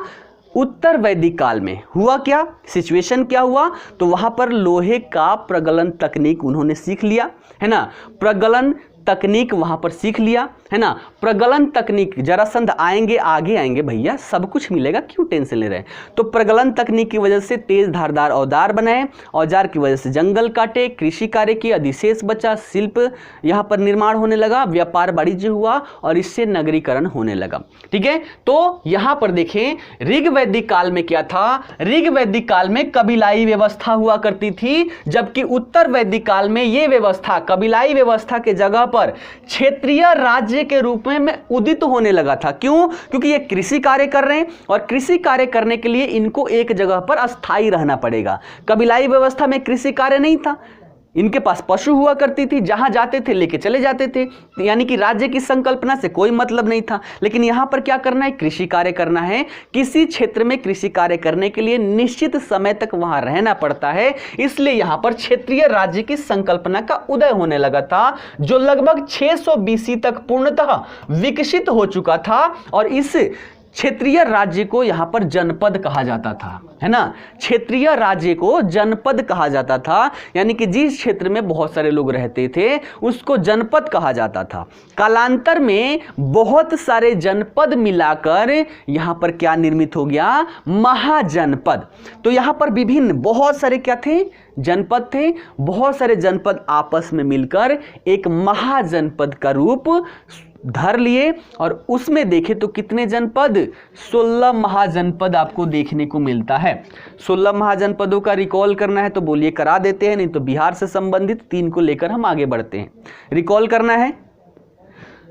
उत्तर वैदिक काल में। हुआ क्या, सिचुएशन क्या हुआ, तो वहां पर लोहे का प्रगलन तकनीक उन्होंने सीख लिया, है ना। प्रगलन तकनीक वहां पर सीख लिया, है ना। प्रगलन तकनीक, जरासंध आएंगे, आगे आएंगे भैया, सब कुछ मिलेगा, क्यों टेंशन ले रहे हैं। तो प्रगलन तकनीक की वजह से तेज धारदार औजार बनाए, औजार की वजह से जंगल काटे, कृषि कार्य की अधिशेष बचा, शिल्प यहाँ पर निर्माण होने लगा, व्यापार वाणिज्य हुआ और इससे नगरीकरण होने लगा। ठीक है, तो यहाँ पर देखें ऋग वैदिक काल में क्या था, ऋग वैदिक काल में कबीलाई व्यवस्था हुआ करती थी, जबकि उत्तर वैदिक काल में यह व्यवस्था, कबीलाई व्यवस्था के जगह पर क्षेत्रीय राज्य के रूप में उदित होने लगा था। क्यों? क्योंकि ये कृषि कार्य कर रहे हैं और कृषि कार्य करने के लिए इनको एक जगह पर अस्थायी रहना पड़ेगा। कबीलाई व्यवस्था में कृषि कार्य नहीं था, इनके पास पशु हुआ करती थी, जहां जाते थे लेके चले जाते थे, यानी कि राज्य की संकल्पना से कोई मतलब नहीं था। लेकिन यहां पर क्या करना है, कृषि कार्य करना है। किसी क्षेत्र में कृषि कार्य करने के लिए निश्चित समय तक वहां रहना पड़ता है, इसलिए यहां पर क्षेत्रीय राज्य की संकल्पना का उदय होने लगा था, जो लगभग 600 BC तक पूर्णतः विकसित हो चुका था। और इस क्षेत्रीय राज्य को यहां पर जनपद कहा जाता था, है ना। क्षेत्रीय राज्य को जनपद कहा जाता था, यानी कि जिस क्षेत्र में बहुत सारे लोग रहते थे उसको जनपद कहा जाता था। कालांतर में बहुत सारे जनपद मिलाकर यहां पर क्या निर्मित हो गया, महाजनपद। तो यहां पर विभिन्न बहुत सारे क्या थे, जनपद थे। बहुत सारे जनपद आपस में मिलकर एक महाजनपद का रूप धर लिए और उसमें देखें तो कितने जनपद, 16 महाजनपद आपको देखने को मिलता है। 16 महाजनपदों का रिकॉल करना है तो बोलिए करा देते हैं, नहीं तो बिहार से संबंधित 3 को लेकर हम आगे बढ़ते हैं। रिकॉल करना है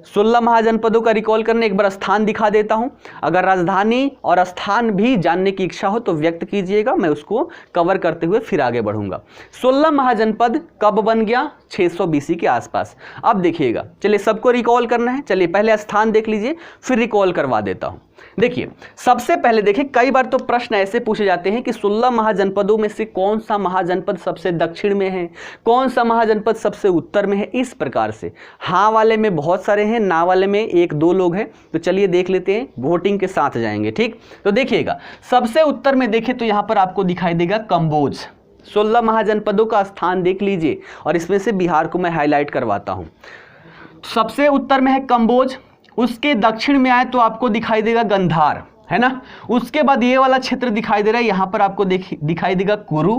16 महाजनपदों का रिकॉल करने, एक बार स्थान दिखा देता हूं। अगर राजधानी और स्थान भी जानने की इच्छा हो तो व्यक्त कीजिएगा, मैं उसको कवर करते हुए फिर आगे बढ़ूंगा। 16 महाजनपद कब बन गया, 600 BC के आसपास। अब देखिएगा, चलिए सबको रिकॉल करना है, चलिए पहले स्थान देख लीजिए फिर रिकॉल करवा देता हूं। देखिए सबसे पहले देखिए, कई बार तो प्रश्न ऐसे पूछे जाते हैं कि 16 महाजनपदों में से कौन सा महाजनपद सबसे दक्षिण में है, कौन सा महाजनपद सबसे उत्तर में है, इस प्रकार से। हाँ वाले में बहुत सारे हैं, ना वाले में 1-2 लोग हैं। तो चलिए देख लेते हैं, वोटिंग के साथ जाएंगे। ठीक, तो देखिएगा सबसे उत्तर में देखें तो यहां पर आपको दिखाई देगा कंबोज। 16 महाजनपदों का स्थान देख लीजिए और इसमें से बिहार को मैं हाईलाइट करवाता हूं। सबसे उत्तर में है कंबोज, उसके दक्षिण में आए तो आपको दिखाई देगा गंधार, है ना। उसके बाद ये वाला क्षेत्र दिखाई दे रहा है, यहां पर आपको दिखाई देगा कुरु।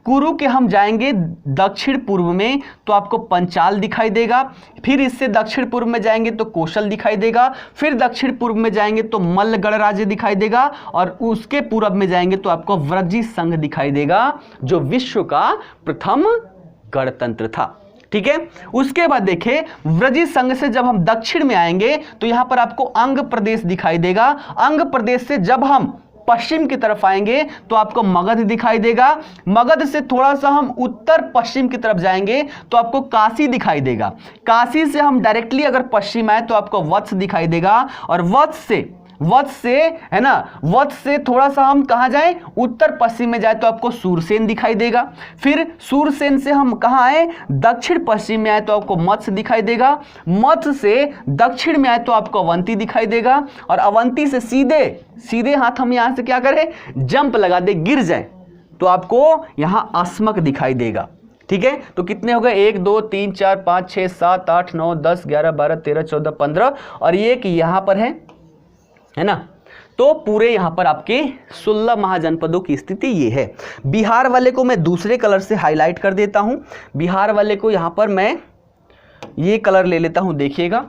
कुरु के हम जाएंगे दक्षिण पूर्व में तो आपको पंचाल दिखाई देगा, फिर इससे दक्षिण पूर्व में जाएंगे तो कौशल दिखाई देगा, फिर दक्षिण पूर्व में जाएंगे तो मल्लगढ़ राज्य दिखाई देगा और उसके पूर्व में जाएंगे तो आपको व्रजी संघ दिखाई देगा, जो विश्व का प्रथम गणतंत्र था। ठीक है, उसके बाद देखें व्रजी संघ से जब हम दक्षिण में आएंगे तो यहां पर आपको अंग प्रदेश दिखाई देगा। अंग प्रदेश से जब हम पश्चिम की तरफ आएंगे तो आपको मगध दिखाई देगा। मगध से थोड़ा सा हम उत्तर पश्चिम की तरफ जाएंगे तो आपको काशी दिखाई देगा। काशी से हम डायरेक्टली अगर पश्चिम आए तो आपको वत्स दिखाई देगा और वत्स से, है ना, वत्स से थोड़ा सा हम कहां जाएं, उत्तर पश्चिम में जाए तो आपको सूरसेन दिखाई देगा। फिर सूरसेन से हम कहां आए, दक्षिण पश्चिम में आए तो आपको मत्स्य दिखाई देगा। मत्स्य से दक्षिण में आए तो आपको अवंती दिखाई देगा और अवंती से सीधे हाथ हम यहां से क्या करें, जंप लगा दे, गिर जाए तो आपको यहां अस्मक दिखाई देगा। ठीक है, तो कितने हो गए, 1 2 3 4 5 6 7 8 9 10 11 12 13 14 15 और ये कि यहां पर है ना। तो पूरे यहां पर आपके 16 महाजनपदों की स्थिति ये है। बिहार वाले को मैं दूसरे कलर से हाईलाइट कर देता हूं। बिहार वाले को यहां पर मैं ये कलर ले लेता हूं। देखिएगा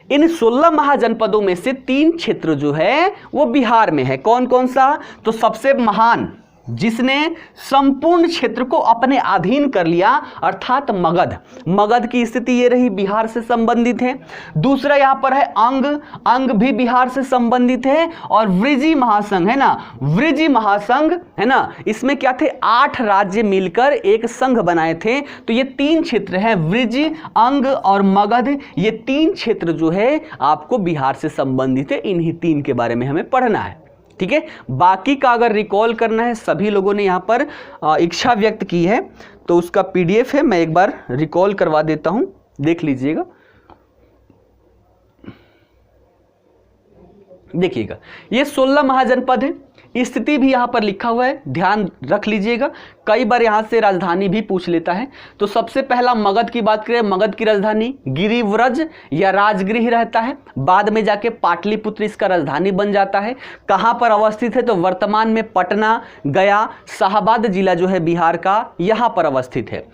इन 16 महाजनपदों में से 3 क्षेत्र जो है वो बिहार में है। कौन कौन सा, तो सबसे महान जिसने संपूर्ण क्षेत्र को अपने अधीन कर लिया, अर्थात मगध। मगध की स्थिति ये रही, बिहार से संबंधित है। दूसरा यहां पर है अंग, अंग भी बिहार से संबंधित है। और वृजी महासंघ है ना, वृजी महासंघ है ना, इसमें क्या थे, 8 राज्य मिलकर एक संघ बनाए थे। तो ये 3 क्षेत्र हैं, वृज, अंग और मगध, ये 3 क्षेत्र जो है आपको बिहार से संबंधित है। इन्हीं 3 के बारे में हमें पढ़ना है, ठीक है। बाकी का अगर रिकॉल करना है, सभी लोगों ने यहां पर इच्छा व्यक्त की है, तो उसका पीडीएफ है, मैं एक बार रिकॉल करवा देता हूं, देख लीजिएगा। देखिएगा, ये 16 महाजनपद है, स्थिति भी यहां पर लिखा हुआ है, ध्यान रख लीजिएगा। कई बार यहां से राजधानी भी पूछ लेता है। तो सबसे पहला मगध की बात करें, मगध की राजधानी गिरिव्रज या राजगृह रहता है, बाद में जाके पाटलिपुत्र इसका राजधानी बन जाता है। कहां पर अवस्थित है, तो वर्तमान में पटना, गया, शाहाबाद जिला जो है बिहार का, यहां पर अवस्थित है।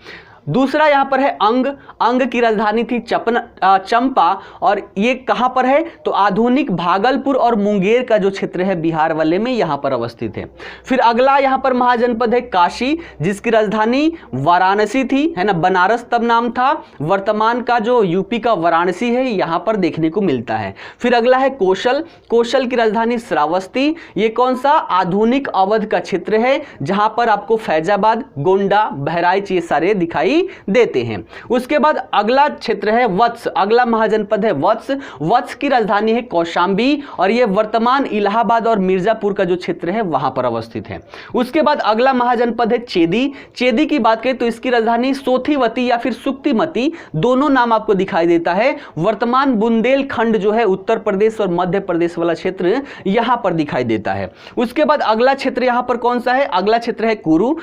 दूसरा यहां पर है अंग, अंग की राजधानी थी चंपा, और ये कहां पर है, तो आधुनिक भागलपुर और मुंगेर का जो क्षेत्र है बिहार वाले में, यहां पर अवस्थित है। फिर अगला यहां पर महाजनपद है काशी, जिसकी राजधानी वाराणसी थी, है ना, बनारस तब नाम था, वर्तमान का जो यूपी का वाराणसी है यहां पर देखने को मिलता है। फिर अगला है कौशल, कौशल की राजधानी श्रावस्ती, ये कौन सा, आधुनिक अवध का क्षेत्र है, जहां पर आपको फैजाबाद, गोंडा, बहराइच ये सारे दिखाई देते हैं। उसके बाद अगला क्षेत्र है वत्स, अगला महाजनपद है वत्स, वत्स की राजधानी है कौशांबी, और यह वर्तमान इलाहाबाद और मिर्जापुर का जो क्षेत्र है वहां पर अवस्थित है। उसके बाद अगला महाजनपद है चेदी, चेदी की बात करें तो इसकी राजधानी सोथीवती या फिर सुक्तिमती, दोनों नाम आपको दिखाई देता है। वर्तमान बुंदेलखंड जो है उत्तर प्रदेश और मध्य प्रदेश वाला क्षेत्र यहां पर दिखाई देता है। उसके बाद अगला क्षेत्र यहां पर कौन सा है, अगला क्षेत्र है कुरु,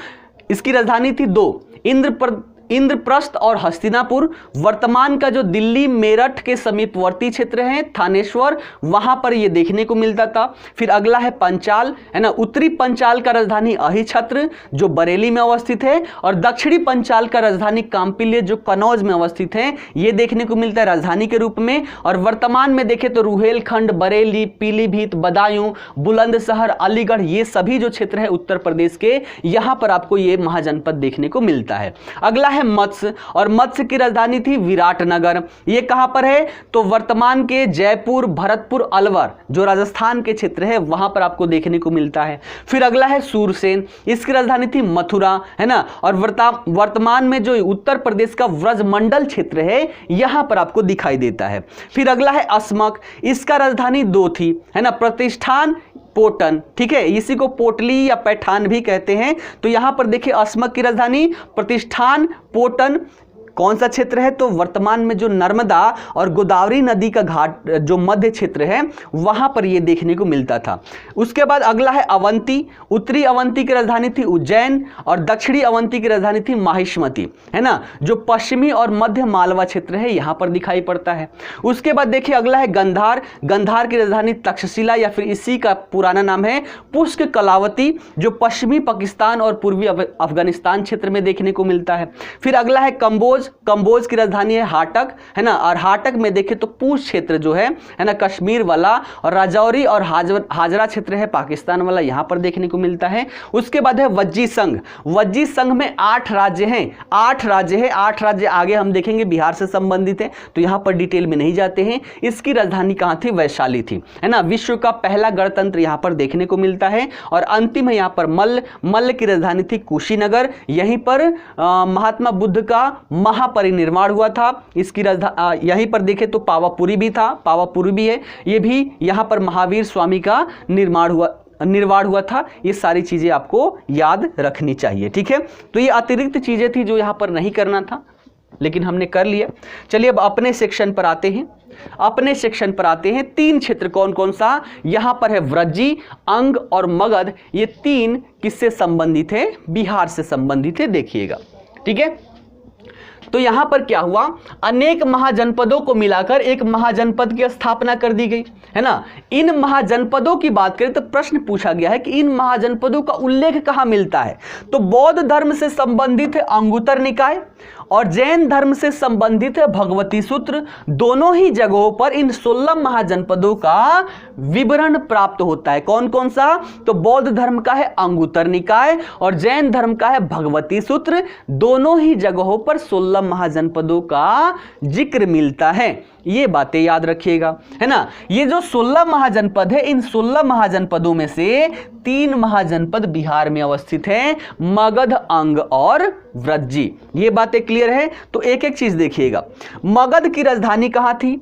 इसकी राजधानी थी 2, इंद्रप्रस्थ और हस्तिनापुर, वर्तमान का जो दिल्ली मेरठ के समीपवर्ती क्षेत्र है थानेश्वर, वहां पर यह देखने को मिलता था। फिर अगला है पंचाल, है ना, उत्तरी पंचाल का राजधानी अहिछत्र जो बरेली में अवस्थित है, और दक्षिणी पंचाल का राजधानी काम्पिल्य जो कनौज में अवस्थित है, यह देखने को मिलता है राजधानी के रूप में। और वर्तमान में देखें तो रुहेलखंड, बरेली, पीलीभीत, बदायूं, बुलंदशहर, अलीगढ़, ये सभी जो क्षेत्र है उत्तर प्रदेश के, यहां पर आपको ये महाजनपद देखने को मिलता है। अगला है मत्स्य, और मत्स्य की राजधानी थी विराटनगर, ये कहां पर है, तो वर्तमान के जयपुर, भरतपुर, अलवर जो राजस्थान के क्षेत्र है वहां पर आपको देखने को मिलता है। फिर अगला है सूरसेन, इसकी राजधानी थी मथुरा, है ना, और वर्तमान में जो उत्तर प्रदेश का व्रजमंडल क्षेत्र है यहां पर आपको दिखाई देता है। फिर अगला है अस्मक, इसका राजधानी 2 थी, है ना, प्रतिष्ठान पोटन, ठीक है, इसी को पोटली या पैठान भी कहते हैं। तो यहां पर देखिए अस्मक की राजधानी प्रतिष्ठान पोटन, कौन सा क्षेत्र है, तो वर्तमान में जो नर्मदा और गोदावरी नदी का घाट जो मध्य क्षेत्र है वहां पर यह देखने को मिलता था। उसके बाद अगला है अवंती, उत्तरी अवंती की राजधानी थी उज्जैन, और दक्षिणी अवंती की राजधानी थी माहिष्मती, है ना, जो पश्चिमी और मध्य मालवा क्षेत्र है यहां पर दिखाई पड़ता है। उसके बाद देखिए अगला है गंधार, गंधार की राजधानी तक्षशिला या फिर इसी का पुराना नाम है पुष्क कलावती, जो पश्चिमी पाकिस्तान और पूर्वी अफगानिस्तान क्षेत्र में देखने को मिलता है। फिर अगला है कंबोज, कंबोज की राजधानी है हाटक, है ना, और हाटक में देखें तो पूंछ क्षेत्र जो है ना, कश्मीर वाला, और राजौरी और हाजरा क्षेत्र है पाकिस्तान वाला, यहां पर देखने को मिलता है। उसके बाद है वज्जी संघ, वज्जी संघ में 8 राज्य हैं, 8 राज्य है, 8 राज्य आगे हम देखेंगे बिहार से संबंधित है, तो यहां पर डिटेल में नहीं जाते हैं। इसकी राजधानी कहां थी, वैशाली थी, है ना, विश्व का पहला गणतंत्र यहां पर देखने को मिलता है। और अंतिम है यहां पर मल्ल की राजधानी थी कुशीनगर, यहीं पर महात्मा बुद्ध का महापरिनिर्वाण हुआ था। इसकी राजधानी यहीं पर देखें तो पावापुरी भी था, पावापुरी भी है, ये भी यहां पर महावीर स्वामी का निर्माण हुआ था। ये सारी चीजें आपको याद रखनी चाहिए, ठीक है। तो ये अतिरिक्त चीजें थी जो यहां पर नहीं करना था, लेकिन हमने कर लिया। चलिए अब अपने सेक्शन पर आते हैं। अपने सेक्शन पर आते हैं। 3 क्षेत्र कौन कौन सा, यहां पर है व्रजी, अंग और मगध, ये 3 किससे संबंधित है, बिहार से संबंधित है, देखिएगा, ठीक है। तो यहां पर क्या हुआ, अनेक महाजनपदों को मिलाकर एक महाजनपद की स्थापना कर दी गई, है ना। इन महाजनपदों की बात करें तो प्रश्न पूछा गया है कि इन महाजनपदों का उल्लेख कहां मिलता है, तो बौद्ध धर्म से संबंधित है अंगुत्तर निकाय, और जैन धर्म से संबंधित है भगवती सूत्र। दोनों ही जगहों पर इन 16 महाजनपदों का विवरण प्राप्त होता है। कौन कौन सा? तो बौद्ध धर्म का है अंगुत्तर निकाय और जैन धर्म का है भगवती सूत्र। दोनों ही जगहों पर 16 महाजनपदों का जिक्र मिलता है। ये बातें याद रखिएगा, है ना। ये जो 16 महाजनपद है, इन 16 महाजनपदों में से 3 महाजनपद बिहार में अवस्थित हैं, मगध, अंग और व्रजी। ये बातें क्लियर है। तो एक एक चीज देखिएगा। मगध की राजधानी कहां थी?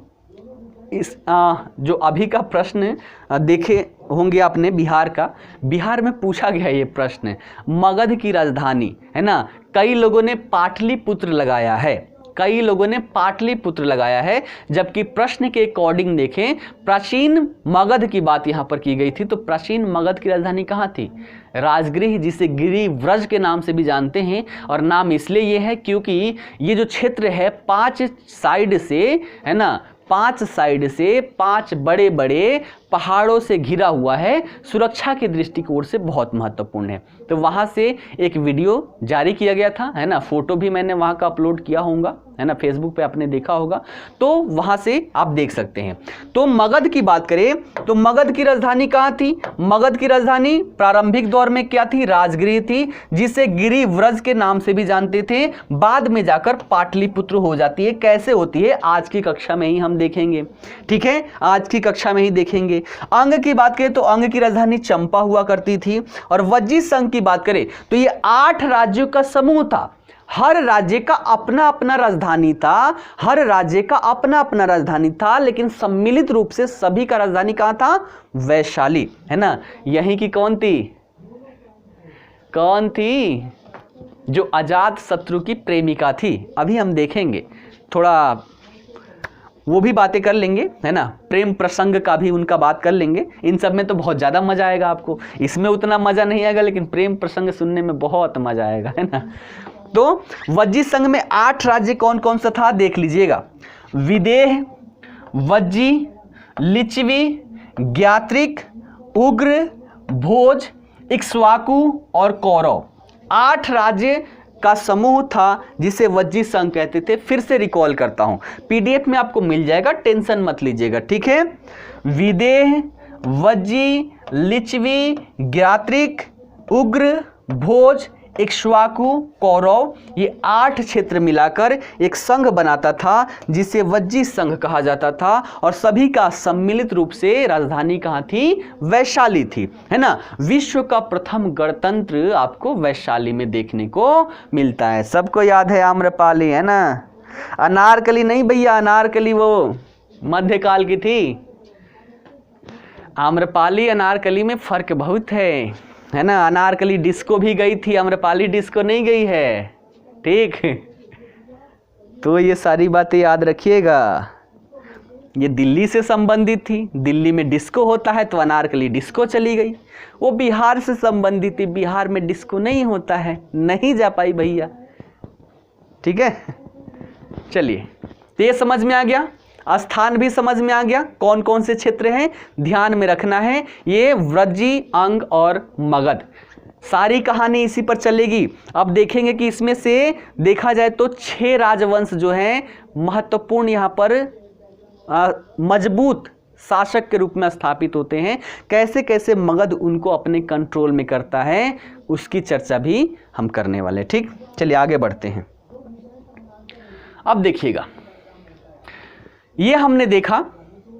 इस जो अभी का प्रश्न देखे होंगे आपने बिहार का, बिहार में पूछा गया ये प्रश्न, मगध की राजधानी, है ना। कई लोगों ने पाटलिपुत्र लगाया है, कई लोगों ने पाटलिपुत्र लगाया है, जबकि प्रश्न के अकॉर्डिंग देखें प्राचीन मगध की बात यहां पर की गई थी। तो प्राचीन मगध की राजधानी कहां थी? राजगृह, जिसे गिरिव्रज के नाम से भी जानते हैं। और नाम इसलिए ये है क्योंकि ये जो क्षेत्र है 5 साइड से, है ना, 5 साइड से 5 बड़े बड़े पहाड़ों से घिरा हुआ है, सुरक्षा के दृष्टिकोण से बहुत महत्वपूर्ण है। तो वहां से एक वीडियो जारी किया गया था, है ना, फोटो भी मैंने वहां का अपलोड किया होगा, है ना, फेसबुक पे आपने देखा होगा, तो वहां से आप देख सकते हैं। तो मगध की बात करें तो मगध की राजधानी कहां थी? मगध की राजधानी प्रारंभिक दौर में क्या थी? राजगृह थी, जिसे गिरिव्रज के नाम से भी जानते थे। बाद में जाकर पाटलिपुत्र हो जाती है। कैसे होती है आज की कक्षा में ही हम देखेंगे, ठीक है, आज की कक्षा में ही देखेंगे। अंग की बात करें तो अंग की राजधानी चंपा हुआ करती थी। और वज्जी संघ की बात करें तो ये 8 राज्यों का समूह था। हर राज्य का अपना अपना राजधानी था, हर राज्य का अपना अपना राजधानी था, लेकिन सम्मिलित रूप से सभी का राजधानी कहां था? वैशाली, है ना। यहीं की कौन थी? कौन थी? जो अजात शत्रु की प्रेमिका थी। अभी हम देखेंगे, थोड़ा वो भी बातें कर लेंगे, है ना, प्रेम प्रसंग का भी उनका बात कर लेंगे। इन सब में तो बहुत ज़्यादा मजा आएगा आपको, इसमें उतना मजा नहीं आएगा, लेकिन प्रेम प्रसंग सुनने में बहुत मजा आएगा, है ना। तो वज्जी संघ में 8 राज्य कौन कौन सा था देख लीजिएगा। विदेह, वज्जी, लिच्छवी, ज्ञात्रिक, उग्र, भोज, इक्ष्वाकु और कौरव। 8 राज्य का समूह था जिसे वज्जी संघ कहते थे। फिर से रिकॉल करता हूं, पीडीएफ में आपको मिल जाएगा, टेंशन मत लीजिएगा, ठीक है। विदेह, वज्जी, लिच्छवी, ज्ञात्रिक, उग्र, भोज, इक्ष्वाकु, कौरव, ये 8 क्षेत्र मिलाकर एक संघ बनाता था जिसे वज्जी संघ कहा जाता था। और सभी का सम्मिलित रूप से राजधानी कहाँ थी? वैशाली थी, है ना। विश्व का प्रथम गणतंत्र आपको वैशाली में देखने को मिलता है। सबको याद है आम्रपाली, है ना। अनारकली नहीं भैया, अनारकली वो मध्यकाल की थी। आम्रपाली अनारकली में फर्क बहुत है ना। अनारकली डिस्को भी गई थी, आम्रपाली डिस्को नहीं गई है, ठीक। तो ये सारी बातें याद रखिएगा। ये दिल्ली से संबंधित थी, दिल्ली में डिस्को होता है तो अनारकली डिस्को चली गई। वो बिहार से संबंधित थी, बिहार में डिस्को नहीं होता है, नहीं जा पाई भैया, ठीक है। चलिए, तो ये समझ में आ गया, स्थान भी समझ में आ गया, कौन कौन से क्षेत्र हैं ध्यान में रखना है। ये व्रजी, अंग और मगध, सारी कहानी इसी पर चलेगी। अब देखेंगे कि इसमें से देखा जाए तो 6 राजवंश जो हैं महत्वपूर्ण यहाँ पर मजबूत शासक के रूप में स्थापित होते हैं। कैसे कैसे मगध उनको अपने कंट्रोल में करता है उसकी चर्चा भी हम करने वाले, ठीक। चलिए आगे बढ़ते हैं। अब देखिएगा, ये हमने देखा,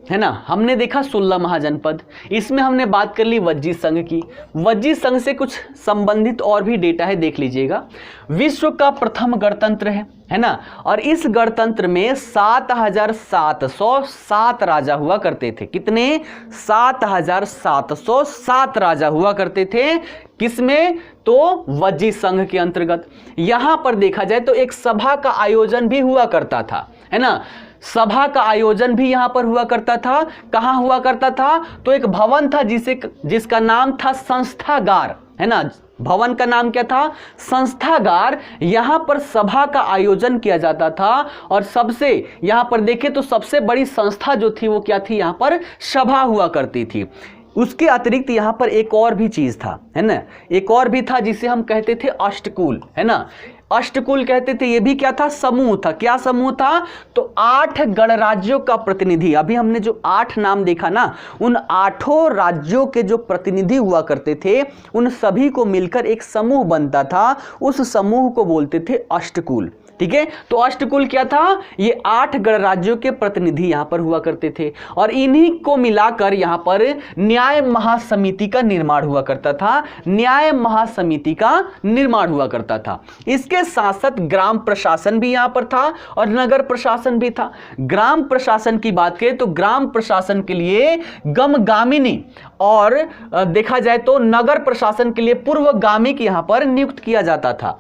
है ना, हमने देखा 16 महाजनपद। इसमें हमने बात कर ली वज्जी संघ की। वज्जी संघ से कुछ संबंधित और भी डेटा है, देख लीजिएगा। विश्व का प्रथम गणतंत्र है ना। और इस गणतंत्र में 7707 राजा हुआ करते थे। कितने? 7707 राजा हुआ करते थे। किसमें? तो वज्जी संघ के अंतर्गत। यहां पर देखा जाए तो एक सभा का आयोजन भी हुआ करता था, है ना। सभा का आयोजन भी यहां पर हुआ करता था। कहां हुआ करता था? तो एक भवन था जिसका नाम था संस्थागार, है ना। भवन का नाम क्या था? संस्थागार। यहां पर सभा का आयोजन किया जाता था। और सबसे यहां पर देखें तो सबसे बड़ी संस्था जो थी वो क्या थी? यहां पर सभा हुआ करती थी। उसके अतिरिक्त यहां पर एक और भी चीज था, है ना। एक और भी था जिसे हम कहते थे अष्टकूल, है ना। अष्टकुल कहते थे। ये भी क्या था? समूह था। क्या समूह था? तो 8 गणराज्यों का प्रतिनिधि। अभी हमने जो 8 नाम देखा ना, उन 8 राज्यों के जो प्रतिनिधि हुआ करते थे, उन सभी को मिलकर एक समूह बनता था। उस समूह को बोलते थे अष्टकुल। ठीक है, तो अष्टकुल क्या था? ये 8 गणराज्यों के प्रतिनिधि यहां पर हुआ करते थे और इन्हीं को मिलाकर यहां पर न्याय महासमिति का निर्माण हुआ करता था। न्याय महासमिति का निर्माण हुआ करता था। इसके साथ साथ ग्राम प्रशासन भी यहां पर था और नगर प्रशासन भी था। ग्राम प्रशासन की बात करें तो ग्राम प्रशासन के लिए गमगामिनी और देखा जाए तो नगर प्रशासन के लिए पूर्वगामिक यहां पर नियुक्त किया जाता था।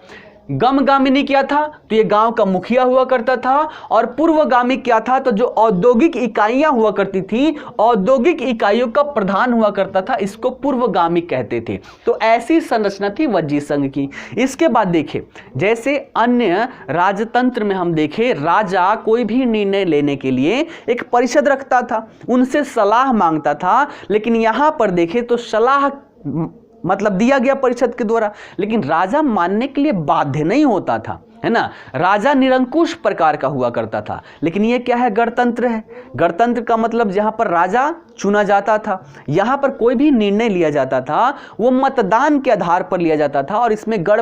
गमगामिनी क्या था? तो ये गांव का मुखिया हुआ करता था। और पूर्वगामी क्या था? तो जो औद्योगिक इकाइयां हुआ करती थी, औद्योगिक इकाइयों का प्रधान हुआ करता था, इसको पूर्वगामी कहते थे। तो ऐसी संरचना थी वज्जी संघ की। इसके बाद देखें, जैसे अन्य राजतंत्र में हम देखें, राजा कोई भी निर्णय लेने के लिए एक परिषद रखता था, उनसे सलाह मांगता था। लेकिन यहां पर देखें तो सलाह मतलब दिया गया परिषद के द्वारा, लेकिन राजा मानने के लिए बाध्य नहीं होता था, है ना। राजा निरंकुश प्रकार का हुआ करता था। लेकिन ये क्या है? गणतंत्र है। गणतंत्र का मतलब जहां पर राजा चुना जाता था, यहां पर कोई भी निर्णय लिया जाता था वो मतदान के आधार पर लिया जाता था। और इसमें गण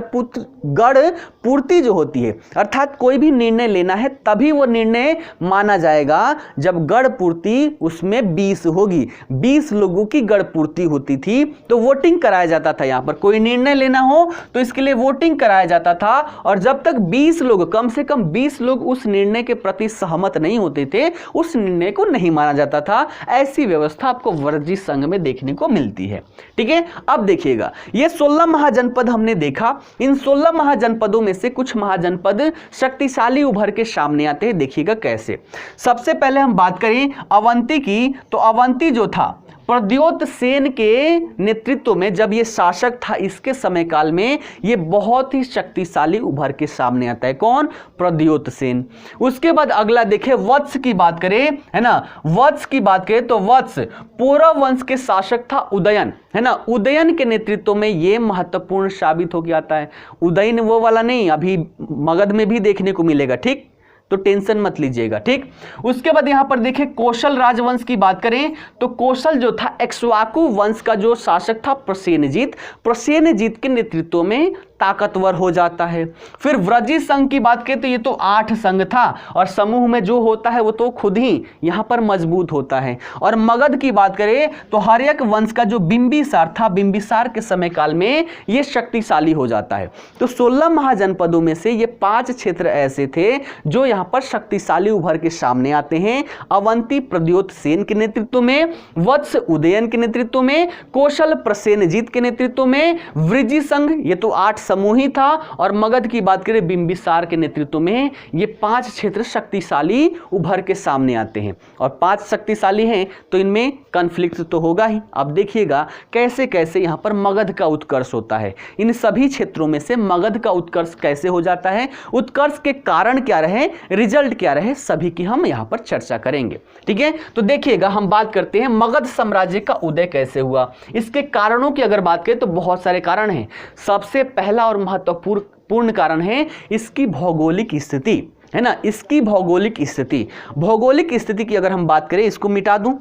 पूर्ति जो होती है, अर्थात कोई भी निर्णय लेना है तभी वो निर्णय माना जाएगा जब गण पूर्ति उसमें 20 होगी। 20 लोगों की गण पूर्ति होती थी तो वोटिंग कराया जाता था। यहां पर कोई निर्णय लेना हो तो इसके लिए वोटिंग कराया जाता था। और जब तक 20 लोग, कम से कम 20 लोग उस निर्णय के प्रति सहमत नहीं होते थे, उस निर्णय को नहीं माना जाता था। ऐसी व्यवस्था आपको वज्जी संघ में देखने को मिलती है। ठीक है, अब देखिएगा, ये 16 महाजनपद हमने देखा। इन 16 महाजनपदों में से कुछ महाजनपद शक्तिशाली उभर के सामने आते हैं। देखिएगा कैसे। सबसे पहले हम बात करें अवंती की, तो अवंती जो था प्रद्योत सेन के नेतृत्व में जब ये शासक था, इसके समय काल में ये बहुत ही शक्तिशाली उभर के सामने आता है। कौन? प्रद्योत सेन। उसके बाद अगला देखें, वत्स की बात करें, है ना। वत्स की बात करें तो वत्स पौरव वंश के शासक था उदयन, है ना। उदयन के नेतृत्व में ये महत्वपूर्ण साबित हो गया है। उदयन वो वाला नहीं, अभी मगध में भी देखने को मिलेगा। ठीक, तो टेंशन मत लीजिएगा। ठीक, उसके बाद यहां पर देखें कौशल राजवंश की बात करें तो कौशल जो था एक्ष्वाकु वंश का जो शासक था प्रसेनजीत, प्रसेनजीत के नेतृत्व में ताकतवर हो जाता है। फिर वज्जी संघ की बात करें तो ये तो 8 संघ था और समूह में जो होता है वो तो खुद ही यहां पर मजबूत होता है। और मगध की बात करें तो हर्यक वंश का जो बिंबिसार था, बिंबिसार के समय काल में ये शक्तिशाली हो जाता है। तो 16 महाजनपदों में से ये 5 क्षेत्र ऐसे थे जो यहां पर शक्तिशाली उभर के सामने आते हैं। अवंती प्रद्योत सेन के नेतृत्व में, वत्स उदयन के नेतृत्व में, कौशल प्रसेनजीत के नेतृत्व में, वज्जी संघ ये तो 8 समूह ही था। और मगध की बात करें बिंबिसार के नेतृत्व में, ये 5 क्षेत्र शक्तिशाली उभर के सामने आते हैं। और 5 शक्तिशाली हैं तो इनमें कॉन्फ्लिक्ट तो होगा ही। अब देखिएगा कैसे कैसे यहां पर मगध का उत्कर्ष होता है। इन सभी क्षेत्रों में से मगध का उत्कर्ष कैसे हो जाता है, उत्कर्ष के कारण क्या रहे, रिजल्ट क्या रहे, सभी की हम यहां पर चर्चा करेंगे। ठीक है, तो देखिएगा हम बात करते हैं मगध साम्राज्य का उदय कैसे हुआ। इसके कारणों की अगर बात करें तो बहुत सारे कारण हैं। सबसे पहला और महत्वपूर्ण कारण है इसकी भौगोलिक स्थिति, है ना। इसकी भौगोलिक स्थिति, भौगोलिक स्थिति की अगर हम बात करें, इसको मिटा दूं,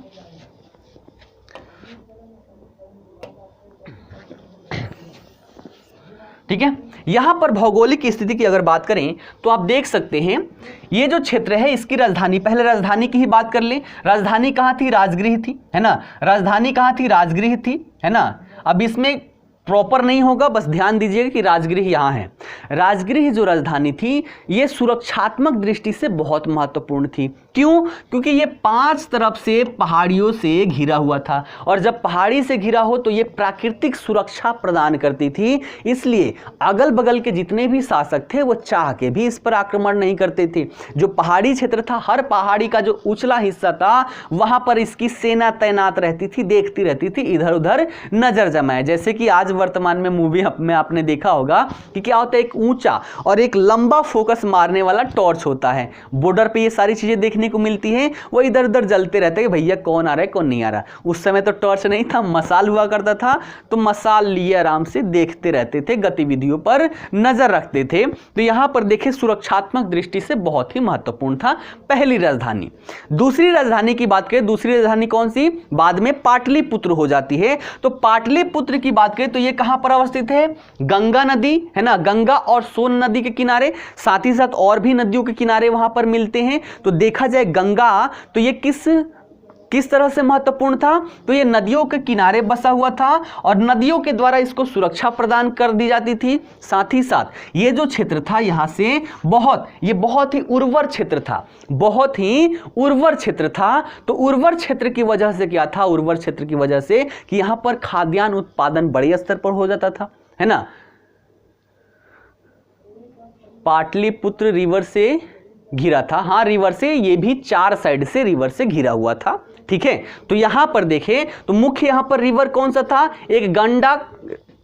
ठीक है। यहां पर भौगोलिक स्थिति की अगर बात करें तो आप देख सकते हैं ये जो क्षेत्र है इसकी राजधानी, पहले राजधानी की ही बात कर ले। राजधानी कहां थी? राजगृह थी, है ना। राजधानी कहां थी? राजगृह थी, है ना। अब इसमें प्रॉपर नहीं होगा, बस ध्यान दीजिएगा कि राजगृह यहां है। राजगृह जो राजधानी थी ये सुरक्षात्मक दृष्टि से बहुत महत्वपूर्ण थी। क्यों? क्योंकि ये 5 तरफ से पहाड़ियों से घिरा हुआ था और जब पहाड़ी से घिरा हो तो ये प्राकृतिक सुरक्षा प्रदान करती थी। इसलिए अगल बगल के जितने भी शासक थे वो चाह के भी इस पर आक्रमण नहीं करते थे। जो पहाड़ी क्षेत्र था, हर पहाड़ी का जो उछला हिस्सा था वहां पर इसकी सेना तैनात रहती थी, देखती रहती थी, इधर उधर नजर जमाए। जैसे कि आज वर्तमान में मूवी में आपने देखा होगा कि क्या होता है, एक ऊंचा और एक लंबा फोकस मारने वाला टॉर्च होता है। बॉर्डर पे ये सारी चीजें देखने देखने को मिलती है वो इधर उधर जलते रहते हैं, भैया कौन आ रहा है कौन नहीं आ रहा। उस समय तो टॉर्च नहीं था, मसाल हुआ करता था, तो मसाल लिए आराम से देखते रहते थे, गतिविधियों पर नजर रखते थे। तो यहां पर देखिए सुरक्षात्मक दृष्टि से बहुत ही महत्वपूर्ण था पहली राजधानी। दूसरी राजधानी की बात करें, दूसरी राजधानी कौन सी, बाद में पाटलिपुत्र हो जाती है। तो पाटलिपुत्र की बात करें तो ये कहां पर अवस्थित है, गंगा नदी है ना, गंगा और सोन नदी के किनारे, साथ ही साथ और भी नदियों के किनारे वहां पर मिलते हैं। तो देखा जाए गंगा, तो ये किस तरह से महत्वपूर्ण था, तो ये नदियों के किनारे बसा हुआ था और नदियों के द्वारा इसको सुरक्षा प्रदान कर दी जाती थी। साथ ही साथ ये जो क्षेत्र था यहां से बहुत ही उर्वर क्षेत्र था, बहुत ही उर्वर क्षेत्र था। तो उर्वर क्षेत्र की वजह से क्या था, उर्वर क्षेत्र की वजह से कि यहां पर खाद्यान्न उत्पादन बड़े स्तर पर हो जाता था, है ना। पाटलिपुत्र रिवर से घिरा था, हाँ रिवर से, ये भी 4 साइड से रिवर से घिरा हुआ था, ठीक है। तो यहां पर देखें तो मुख्य यहां पर रिवर कौन सा था, एक गंडक,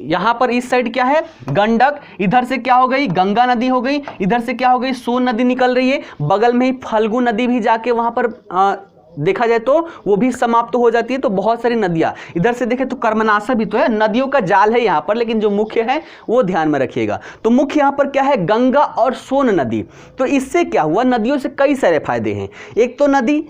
यहां पर इस साइड क्या है गंडक, इधर से क्या हो गई गंगा नदी हो गई, इधर से क्या हो गई सोन नदी निकल रही है, बगल में ही फल्गु नदी भी जाके वहां पर देखा जाए तो वो भी समाप्त हो जाती है। तो बहुत सारी नदियां, इधर से देखें तो कर्मनाशा भी तो है, नदियों का जाल है यहां पर, लेकिन जो मुख्य है वो ध्यान में रखिएगा। तो मुख्य यहां पर क्या है, गंगा और सोन नदी। तो इससे क्या हुआ, नदियों से कई सारे फायदे हैं। एक तो नदी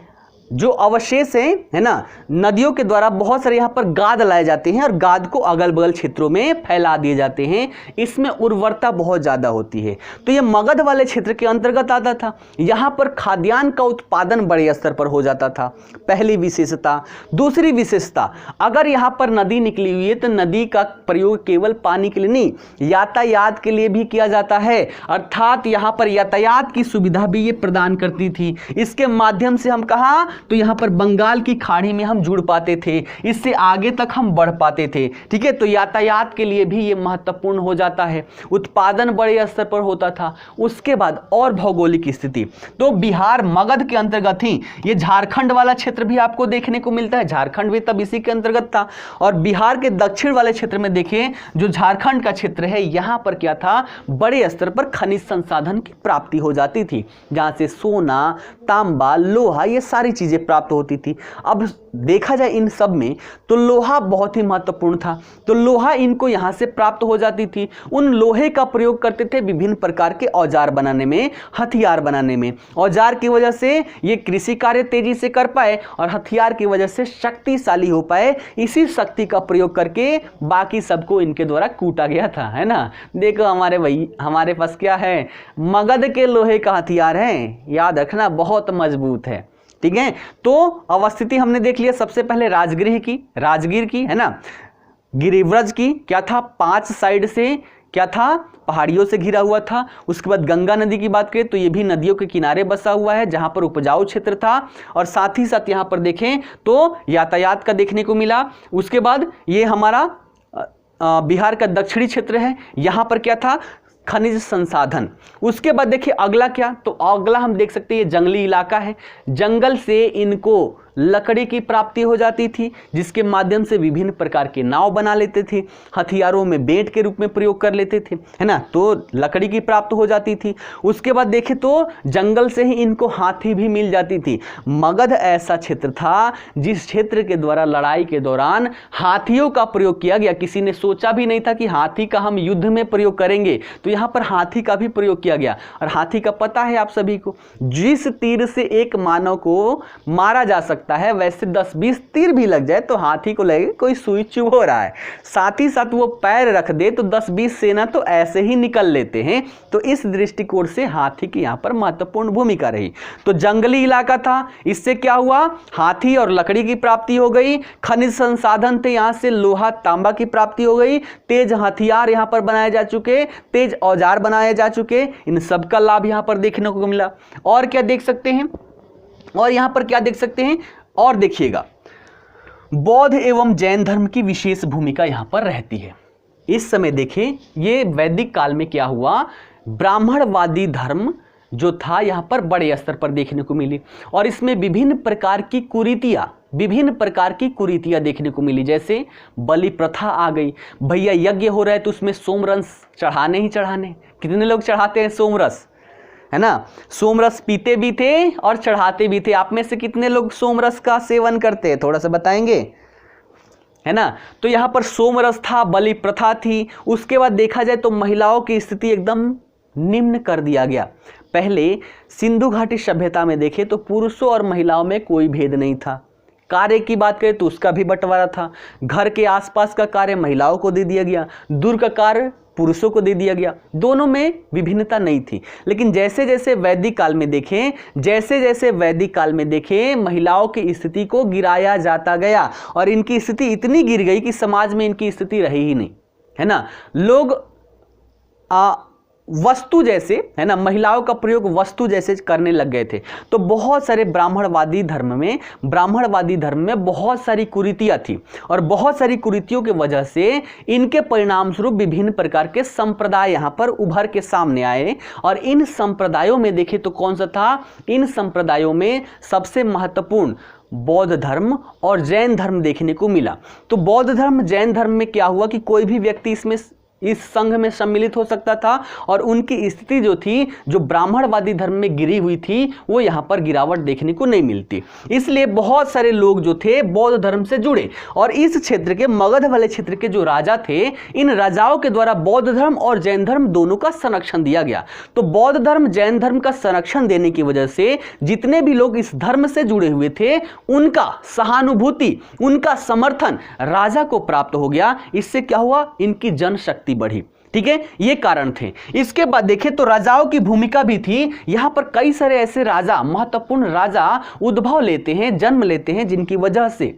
जो अवशेष है ना, नदियों के द्वारा बहुत सारे यहाँ पर गाद लाए जाते हैं और गाद को अगल बगल क्षेत्रों में फैला दिए जाते हैं, इसमें उर्वरता बहुत ज़्यादा होती है। तो ये मगध वाले क्षेत्र के अंतर्गत आता था। यहाँ पर खाद्यान्न का उत्पादन बड़े स्तर पर हो जाता था, पहली विशेषता। दूसरी विशेषता, अगर यहाँ पर नदी निकली हुई है तो नदी का प्रयोग केवल पानी के लिए नहीं, यातायात के लिए भी किया जाता है, अर्थात यहाँ पर यातायात की सुविधा भी ये प्रदान करती थी। इसके माध्यम से हम कहाँ, तो यहां पर बंगाल की खाड़ी में हम जुड़ पाते थे, इससे आगे तक हम बढ़ पाते थे, ठीक है। तो यातायात के लिए भी ये महत्वपूर्ण हो जाता है, उत्पादन बड़े स्तर पर होता था। उसके बाद और भौगोलिक स्थिति, तो बिहार मगध के अंतर्गत ही ये झारखंड वाला क्षेत्र भी आपको देखने को मिलता है, झारखंड भी तब इसी के अंतर्गत था। और बिहार के दक्षिण वाले क्षेत्र में देखिए जो झारखंड का क्षेत्र है, यहां पर क्या था, बड़े स्तर पर खनिज संसाधन की प्राप्ति हो जाती थी, जहां से सोना, तांबा, लोहा, ये सारी चीजें प्राप्त होती थी। अब देखा जाए इन सब में तो लोहा बहुत ही महत्वपूर्ण था, तो लोहा इनको यहां से प्राप्त हो जाती थी। उन लोहे का प्रयोग करते थे विभिन्न प्रकार के औजार बनाने में, हथियार बनाने में। औजार की वजह से ये कृषि कार्य तेजी से कर पाए और हथियार की वजह से शक्तिशाली हो पाए। इसी शक्ति का प्रयोग करके बाकी सबको इनके द्वारा कूटा गया था, है ना। देखो हमारे पास क्या है, मगध के लोहे का हथियार है, याद रखना बहुत मजबूत है, ठीक है। तो अवस्थिति हमने देख लिया, सबसे पहले राजगीर की है ना, गिरिव्रज की क्या था, 5 साइड से क्या था, पहाड़ियों से घिरा हुआ था। उसके बाद गंगा नदी की बात करें तो ये भी नदियों के किनारे बसा हुआ है, जहां पर उपजाऊ क्षेत्र था। और साथ ही साथ यहां पर देखें तो यातायात का देखने को मिला। उसके बाद ये हमारा बिहार का दक्षिणी क्षेत्र है, यहां पर क्या था, खनिज संसाधन। उसके बाद देखिए अगला क्या, तो अगला हम देख सकते हैं ये जंगली इलाका है, जंगल से इनको लकड़ी की प्राप्ति हो जाती थी, जिसके माध्यम से विभिन्न प्रकार के नाव बना लेते थे, हथियारों में बेंट के रूप में प्रयोग कर लेते थे, है ना। तो लकड़ी की प्राप्त हो जाती थी। उसके बाद देखें तो जंगल से ही इनको हाथी भी मिल जाती थी। मगध ऐसा क्षेत्र था जिस क्षेत्र के द्वारा लड़ाई के दौरान हाथियों का प्रयोग किया गया। किसी ने सोचा भी नहीं था कि हाथी का हम युद्ध में प्रयोग करेंगे, तो यहाँ पर हाथी का भी प्रयोग किया गया। और हाथी का पता है आप सभी को, जिस तीर से एक मानव को मारा जा सकता है, वैसे 10-20 तीर भी लग जाए तो हाथी को लगे कोई सुई चुभ हो रहा है, साथ ही साथ वो पैर रख दे तो 10-20 सेना तो ऐसे ही निकल लेते हैं। तो इस दृष्टिकोण से हाथी की यहाँ पर महत्वपूर्ण भूमिका रही। तो जंगली इलाका था, इससे क्या हुआ, हाथी और लकड़ी की प्राप्ति हो गई, खनिज संसाधन थे, यहाँ से लोहा तांबा की प्राप्ति हो गई, तेज हथियार यहाँ पर बनाए जा चुके, तेज औजार बनाए जा चुके, इन सब का लाभ यहाँ पर देखने को मिला। और क्या देख सकते हैं, और यहाँ पर क्या देख सकते हैं, और देखिएगा बौद्ध एवं जैन धर्म की विशेष भूमिका यहां पर रहती है। इस समय देखें ये वैदिक काल में क्या हुआ, ब्राह्मणवादी धर्म जो था यहां पर बड़े स्तर पर देखने को मिली और इसमें विभिन्न प्रकार की कुरीतियां देखने को मिली। जैसे बलि प्रथा आ गई, भैया यज्ञ हो रहा है तो उसमें सोमरस चढ़ाने ही चढ़ाने। कितने लोग चढ़ाते हैं सोमरस, है ना। सोमरस पीते भी थे और चढ़ाते भी थे। आप में से कितने लोग सोमरस का सेवन करते हैं, थोड़ा सा बताएंगे, है ना। तो यहाँ पर सोमरस था, बलि प्रथा थी। उसके बाद देखा जाए तो महिलाओं की स्थिति एकदम निम्न कर दिया गया। पहले सिंधु घाटी सभ्यता में देखें तो पुरुषों और महिलाओं में कोई भेद नहीं था। कार्य की बात करें तो उसका भी बंटवारा था। घर के आसपास का कार्य महिलाओं को दे दिया गया, दूर का कार्य पुरुषों को दे दिया गया। दोनों में विभिन्नता नहीं थी। लेकिन जैसे जैसे वैदिक काल में देखें, महिलाओं की स्थिति को गिराया जाता गया और इनकी स्थिति इतनी गिर गई कि समाज में इनकी स्थिति रही ही नहीं, है ना। लोग वस्तु जैसे, है ना, महिलाओं का प्रयोग वस्तु जैसे करने लग गए थे। तो बहुत सारे ब्राह्मणवादी धर्म में बहुत सारी कुरीतियां थी और बहुत सारी कुरीतियों की वजह से इनके परिणाम स्वरूप विभिन्न प्रकार के संप्रदाय यहां पर उभर के सामने आए। और इन संप्रदायों में देखें तो कौन सा था, इन संप्रदायों में सबसे महत्वपूर्ण बौद्ध धर्म और जैन धर्म देखने को मिला। तो बौद्ध धर्म, जैन धर्म में क्या हुआ कि कोई भी व्यक्ति इस संघ में सम्मिलित हो सकता था और उनकी स्थिति जो थी, जो ब्राह्मणवादी धर्म में गिरी हुई थी, वो यहाँ पर गिरावट देखने को नहीं मिलती। इसलिए बहुत सारे लोग जो थे बौद्ध धर्म से जुड़े और इस क्षेत्र के, मगध वाले क्षेत्र के जो राजा थे, इन राजाओं के द्वारा बौद्ध धर्म और जैन धर्म दोनों का संरक्षण दिया गया। तो बौद्ध धर्म, जैन धर्म का संरक्षण देने की वजह से जितने भी लोग इस धर्म से जुड़े हुए थे, उनका सहानुभूति, उनका समर्थन राजा को प्राप्त हो गया। इससे क्या हुआ, इनकी जनशक्ति बढ़ी। ठीक है, ये कारण थे। इसके बाद देखें तो राजाओं की भूमिका भी थी। यहां पर कई सारे ऐसे राजा, महत्वपूर्ण राजा उद्भव लेते हैं, जन्म लेते हैं, जिनकी वजह से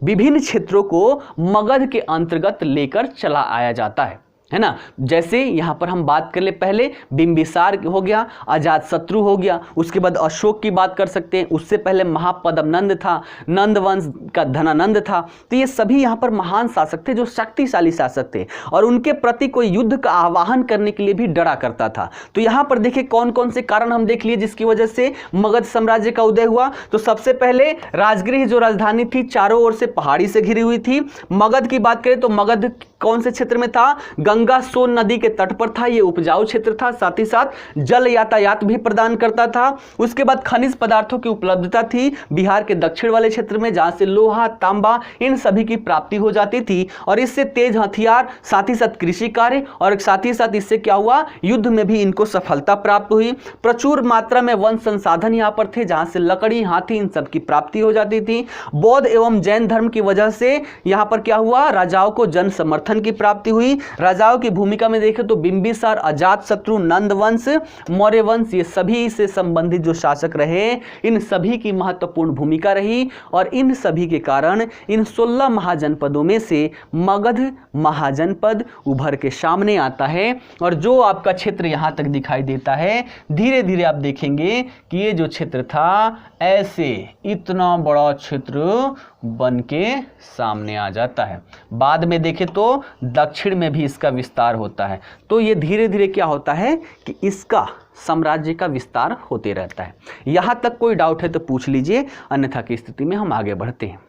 विभिन्न क्षेत्रों को मगध के अंतर्गत लेकर चला आया जाता है ना। जैसे यहां पर हम बात कर ले, पहले बिंबिसार हो गया, अजातशत्रु हो गया, उसके बाद अशोक की बात कर सकते हैं, उससे पहले महापद्मनंद था, नंद वंश का धनानंद था। तो ये सभी यहां पर महान शासक थे, जो शक्तिशाली शासक थे और उनके प्रति कोई युद्ध का आह्वान करने के लिए भी डरा करता था। तो यहां पर देखिए कौन कौन से कारण हम देख लिए जिसकी वजह से मगध साम्राज्य का उदय हुआ। तो सबसे पहले राजगृह जो राजधानी थी, चारों ओर से पहाड़ी से घिरी हुई थी। मगध की बात करें तो मगध कौन से क्षेत्र में था, गंगा सोन नदी के तट पर था। यह उपजाऊ क्षेत्र था, साथ ही साथ जल यातायात भी प्रदान करता था। उसके बाद खनिज पदार्थों की उपलब्धता थी बिहार के दक्षिण वाले क्षेत्र में, जहां से लोहा, तांबा, इन सभी की प्राप्ति हो जाती थी और इससे तेज हथियार, साथ ही साथ कृषि कार्य और साथ ही साथ इससे क्या हुआ, युद्ध में भी इनको सफलता प्राप्त हुई। प्रचुर मात्रा में वन संसाधन यहां पर थे, जहां से लकड़ी, हाथी, इन सब की प्राप्ति हो जाती थी। बौद्ध एवं जैन धर्म की वजह से यहां पर क्या हुआ, राजाओं को जन समर्थन की प्राप्ति हुई। राजाओं की भूमिका में देखें तो बिंबिसार, अजातशत्रु, नंद वंश, मौर्य वंश, ये सभी से संबंधित जो शासक रहे, इन सभी की महत्वपूर्ण भूमिका रही और इन सभी के कारण इन 16 महाजनपदों में से मगध महाजनपद उभर के सामने आता है। और जो आपका क्षेत्र यहां तक दिखाई देता है, धीरे धीरे आप देखेंगे कि ये जो क्षेत्र था, ऐसे इतना बड़ा क्षेत्र बन के सामने आ जाता है। बाद में देखें तो दक्षिण में भी इसका विस्तार होता है। तो ये धीरे धीरे क्या होता है कि इसका साम्राज्य का विस्तार होते रहता है। यहां तक कोई डाउट है तो पूछ लीजिए, अन्यथा की स्थिति में हम आगे बढ़ते हैं।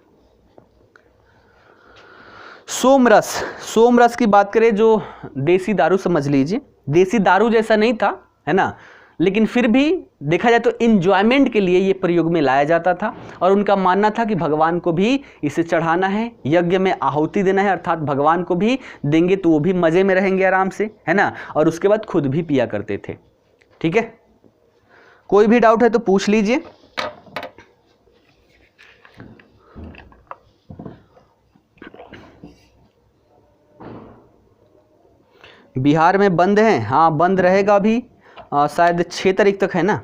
सोमरस की बात करें, जो देसी दारू समझ लीजिए, देसी दारू जैसा नहीं था, है ना, लेकिन फिर भी देखा जाए तो इंजॉयमेंट के लिए ये प्रयोग में लाया जाता था और उनका मानना था कि भगवान को भी इसे चढ़ाना है, यज्ञ में आहुति देना है, अर्थात भगवान को भी देंगे तो वो भी मजे में रहेंगे आराम से, है ना, और उसके बाद खुद भी पिया करते थे। ठीक है, कोई भी डाउट है तो पूछ लीजिए। बिहार में बंद है, हाँ बंद रहेगा अभी, शायद 6 तारीख तक है ना।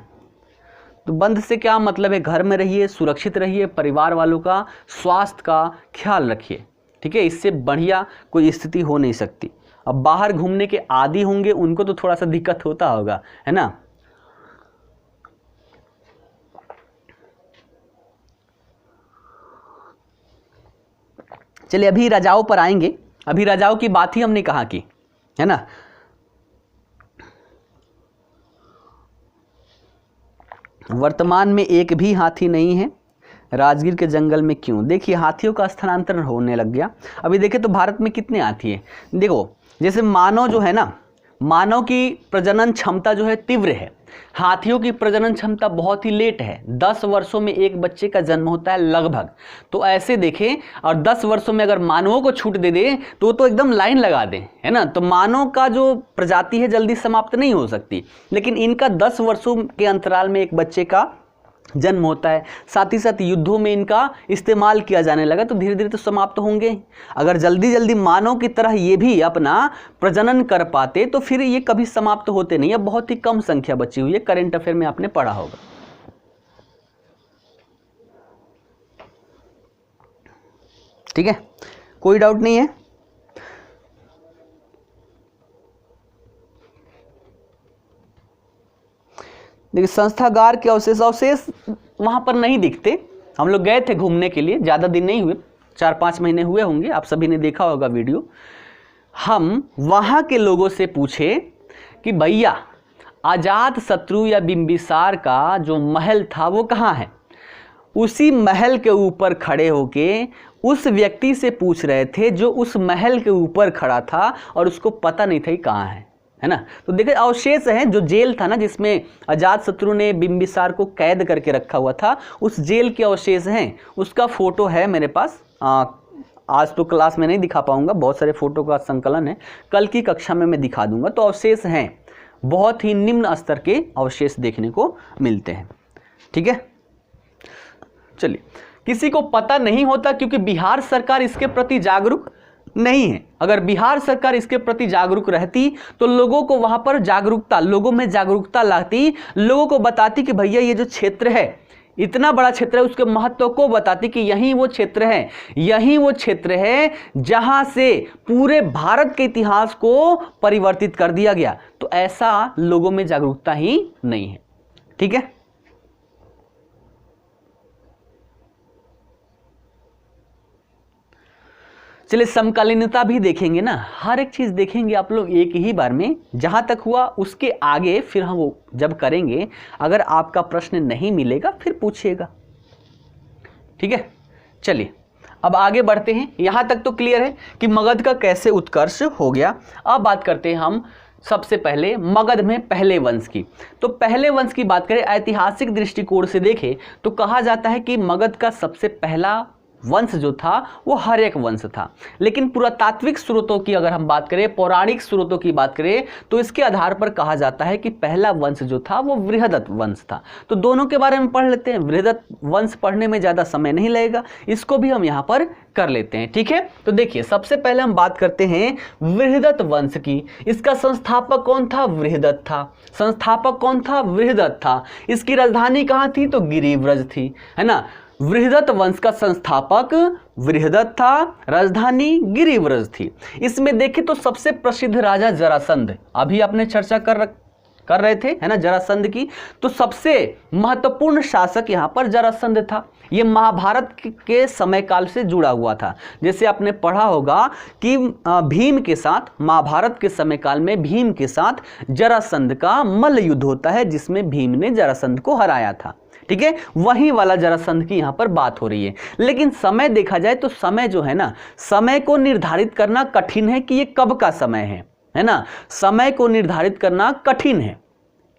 तो बंद से क्या मतलब है, घर में रहिए, सुरक्षित रहिए, परिवार वालों का स्वास्थ्य का ख्याल रखिए। ठीक है, इससे बढ़िया कोई स्थिति हो नहीं सकती। अब बाहर घूमने के आदी होंगे उनको तो थोड़ा सा दिक्कत होता होगा, है ना। चलिए अभी राजाओं पर आएंगे। अभी राजाओं की बात ही हमने कहा की, है ना। वर्तमान में एक भी हाथी नहीं है राजगीर के जंगल में, क्यों? देखिए हाथियों का स्थानांतरण होने लग गया। अभी देखें तो भारत में कितने हाथी हैं। देखो जैसे मानव जो है ना, मानव की प्रजनन क्षमता जो है तीव्र है हाथियों की प्रजनन क्षमता बहुत ही लेट है, 10 वर्षों में एक बच्चे का जन्म होता है लगभग। तो ऐसे देखें, और 10 वर्षों में अगर मानवों को छूट दे दे तो एकदम लाइन लगा दें, है ना। तो मानव का जो प्रजाति है जल्दी समाप्त नहीं हो सकती, लेकिन इनका 10 वर्षों के अंतराल में एक बच्चे का जन्म होता है। साथ ही साथ युद्धों में इनका इस्तेमाल किया जाने लगा, तो धीरे धीरे तो समाप्त होंगे। अगर जल्दी जल्दी मानव की तरह ये भी अपना प्रजनन कर पाते तो फिर ये कभी समाप्त होते नहीं। अब बहुत ही कम संख्या बची हुई है, करंट अफेयर में आपने पढ़ा होगा। ठीक है, कोई डाउट नहीं है। देखिए, संस्थागार के अवशेष वहां पर नहीं दिखते। हम लोग गए थे घूमने के लिए, ज़्यादा दिन नहीं हुए, 4-5 महीने हुए होंगे, आप सभी ने देखा होगा वीडियो। हम वहां के लोगों से पूछे कि भैया अजात शत्रु या बिंबिसार का जो महल था वो कहाँ है। उसी महल के ऊपर खड़े होके उस व्यक्ति से पूछ रहे थे जो उस महल के ऊपर खड़ा था और उसको पता नहीं था कहाँ है ना। तो देखिए, अवशेष हैं, जो जेल था ना जिसमें अजात शत्रु ने बिंबिसार को कैद करके रखा हुआ था, उस जेल के अवशेष हैं। उसका फोटो है मेरे पास। आज तो क्लास में नहीं दिखा पाऊंगा, बहुत सारे फोटो का संकलन है, कल की कक्षा में मैं दिखा दूंगा। तो अवशेष हैं, बहुत ही निम्न स्तर के अवशेष देखने को मिलते हैं। ठीक है, चलिए, किसी को पता नहीं होता क्योंकि बिहार सरकार इसके प्रति जागरूक नहीं है। अगर बिहार सरकार इसके प्रति जागरूक रहती तो लोगों को वहां पर जागरूकता, लोगों में जागरूकता लाती, लोगों को बताती कि भैया ये जो क्षेत्र है, इतना बड़ा क्षेत्र है, उसके महत्व को बताती कि यही वो क्षेत्र है, यही वो क्षेत्र है जहां से पूरे भारत के इतिहास को परिवर्तित कर दिया गया। तो ऐसा लोगों में जागरूकता ही नहीं है। ठीक है, चलिए, समकालीनता भी देखेंगे ना, हर एक चीज देखेंगे आप लोग एक ही बार में। जहां तक हुआ उसके आगे फिर हम वो जब करेंगे, अगर आपका प्रश्न नहीं मिलेगा फिर पूछिएगा। ठीक है, चलिए अब आगे बढ़ते हैं। यहां तक तो क्लियर है कि मगध का कैसे उत्कर्ष हो गया। अब बात करते हैं हम सबसे पहले मगध में पहले वंश की। तो पहले वंश की बात करें, ऐतिहासिक दृष्टिकोण से देखें तो कहा जाता है कि मगध का सबसे पहला वंश जो था वो हर्यक वंश था। लेकिन पुरातात्विक स्रोतों की अगर हम बात करें, पौराणिक स्रोतों की बात करें, तो इसके आधार पर कहा जाता है कि पहला वंश जो था वो बृहदत्त वंश था। तो दोनों के बारे में पढ़ लेते हैं। बृहदत्त वंश पढ़ने में ज़्यादा समय नहीं लगेगा, इसको भी हम यहाँ पर कर लेते हैं। ठीक है, तो देखिए, सबसे पहले हम बात करते हैं बृहदत्त वंश की। इसका संस्थापक कौन था? बृहदत्त था। संस्थापक कौन था? बृहदत्त था। इसकी राजधानी कहाँ थी? तो गिरिव्रज थी, है ना। बृहदत्त वंश का संस्थापक बृहदत्त था, राजधानी गिरिव्रज थी। इसमें देखें तो सबसे प्रसिद्ध राजा जरासंध, अभी आपने चर्चा कर रहे थे, है ना, जरासंध की। तो सबसे महत्वपूर्ण शासक यहाँ पर जरासंध था। ये महाभारत के समय काल से जुड़ा हुआ था। जैसे आपने पढ़ा होगा कि भीम के साथ, महाभारत के समय काल में भीम के साथ जरासंध का मल्ल युद्ध होता है, जिसमें भीम ने जरासंध को हराया था। ठीक है, वही वाला जरासंध की यहाँ पर बात हो रही है। लेकिन समय देखा जाए तो समय जो है ना, समय को निर्धारित करना कठिन है कि ये कब का समय है ना। समय को निर्धारित करना कठिन है,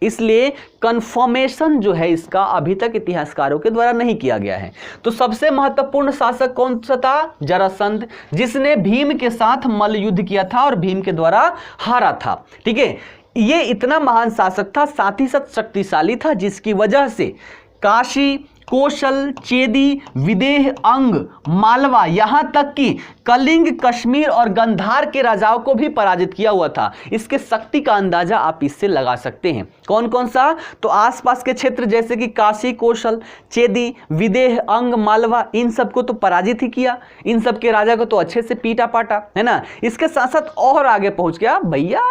इसलिए कंफर्मेशन जो है इसका अभी तक इतिहासकारों के द्वारा नहीं किया गया है। तो सबसे महत्वपूर्ण शासक कौन सा था? जरासंध, जिसने भीम के साथ मल्ल युद्ध किया था और भीम के द्वारा हारा था। ठीक है, ये इतना महान शासक था, साथ ही साथ शक्तिशाली था, जिसकी वजह से काशी, कौशल, चेदी, विदेह, अंग, मालवा, यहां तक कि कलिंग, कश्मीर और गंधार के राजाओं को भी पराजित किया हुआ था। इसके शक्ति का अंदाजा आप इससे लगा सकते हैं। कौन कौन सा? तो आसपास के क्षेत्र जैसे कि काशी, कौशल, चेदी, विदेह, अंग, मालवा, इन सबको तो पराजित ही किया। इन सब के राजा को तो अच्छे से पीटा पाटा, है ना। इसके साथ साथ और आगे पहुंच गया, भैया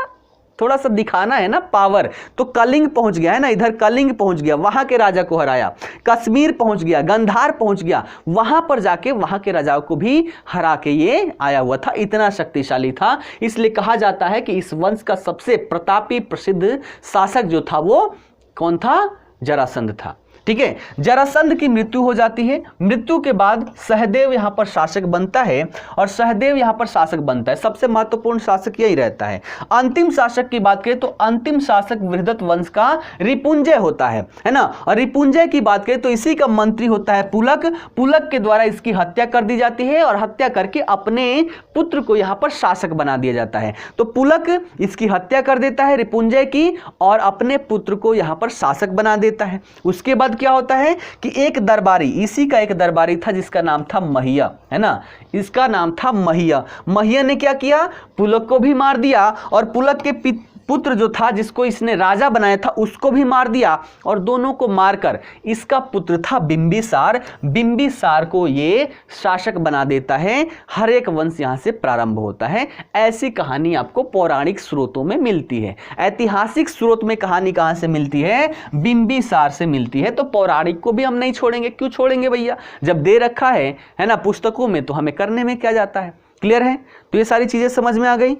थोड़ा सा दिखाना है ना पावर, तो कलिंग पहुंच गया, है ना, इधर कलिंग पहुंच गया, वहां के राजा को हराया। कश्मीर पहुंच गया, गंधार पहुंच गया, वहां पर जाके वहां के राजाओं को भी हरा के ये आया हुआ था। इतना शक्तिशाली था, इसलिए कहा जाता है कि इस वंश का सबसे प्रतापी प्रसिद्ध शासक जो था वो कौन था? जरासंध था। ठीक है। जरासंध की मृत्यु हो जाती है, मृत्यु के बाद सहदेव यहां पर शासक बनता है और सहदेव यहां पर शासक बनता है, सबसे महत्वपूर्ण शासक यही रहता है। अंतिम शासक की बात करें तो अंतिम शासक बृहदत्त वंश का रिपुंजय होता है ना। और रिपुंजय की बात करें तो इसी का मंत्री होता है पुलक। पुलक के द्वारा इसकी हत्या कर दी जाती है और हत्या करके अपने पुत्र को यहां पर शासक बना दिया जाता है। तो पुलक इसकी हत्या कर देता है रिपुंजय की और अपने पुत्र को यहां पर शासक बना देता है। उसके बाद क्या होता है कि एक दरबारी, इसी का एक दरबारी था जिसका नाम था महिया, है ना, इसका नाम था महिया। महिया ने क्या किया, पुलक को भी मार दिया और पुलक के पुत्र जो था जिसको इसने राजा बनाया था उसको भी मार दिया और दोनों को मारकर इसका पुत्र था बिंबिसार, बिंबिसार को ये शासक बना देता है। हर्यक वंश यहां से प्रारंभ होता है। ऐसी कहानी आपको पौराणिक स्रोतों में मिलती है। ऐतिहासिक स्रोत में कहानी कहां से मिलती है, बिंबिसार से मिलती है। तो पौराणिक को भी हम नहीं छोड़ेंगे, क्यों छोड़ेंगे भैया, जब दे रखा है ना पुस्तकों में, तो हमें करने में क्या जाता है। क्लियर है, तो ये सारी चीजें समझ में आ गई।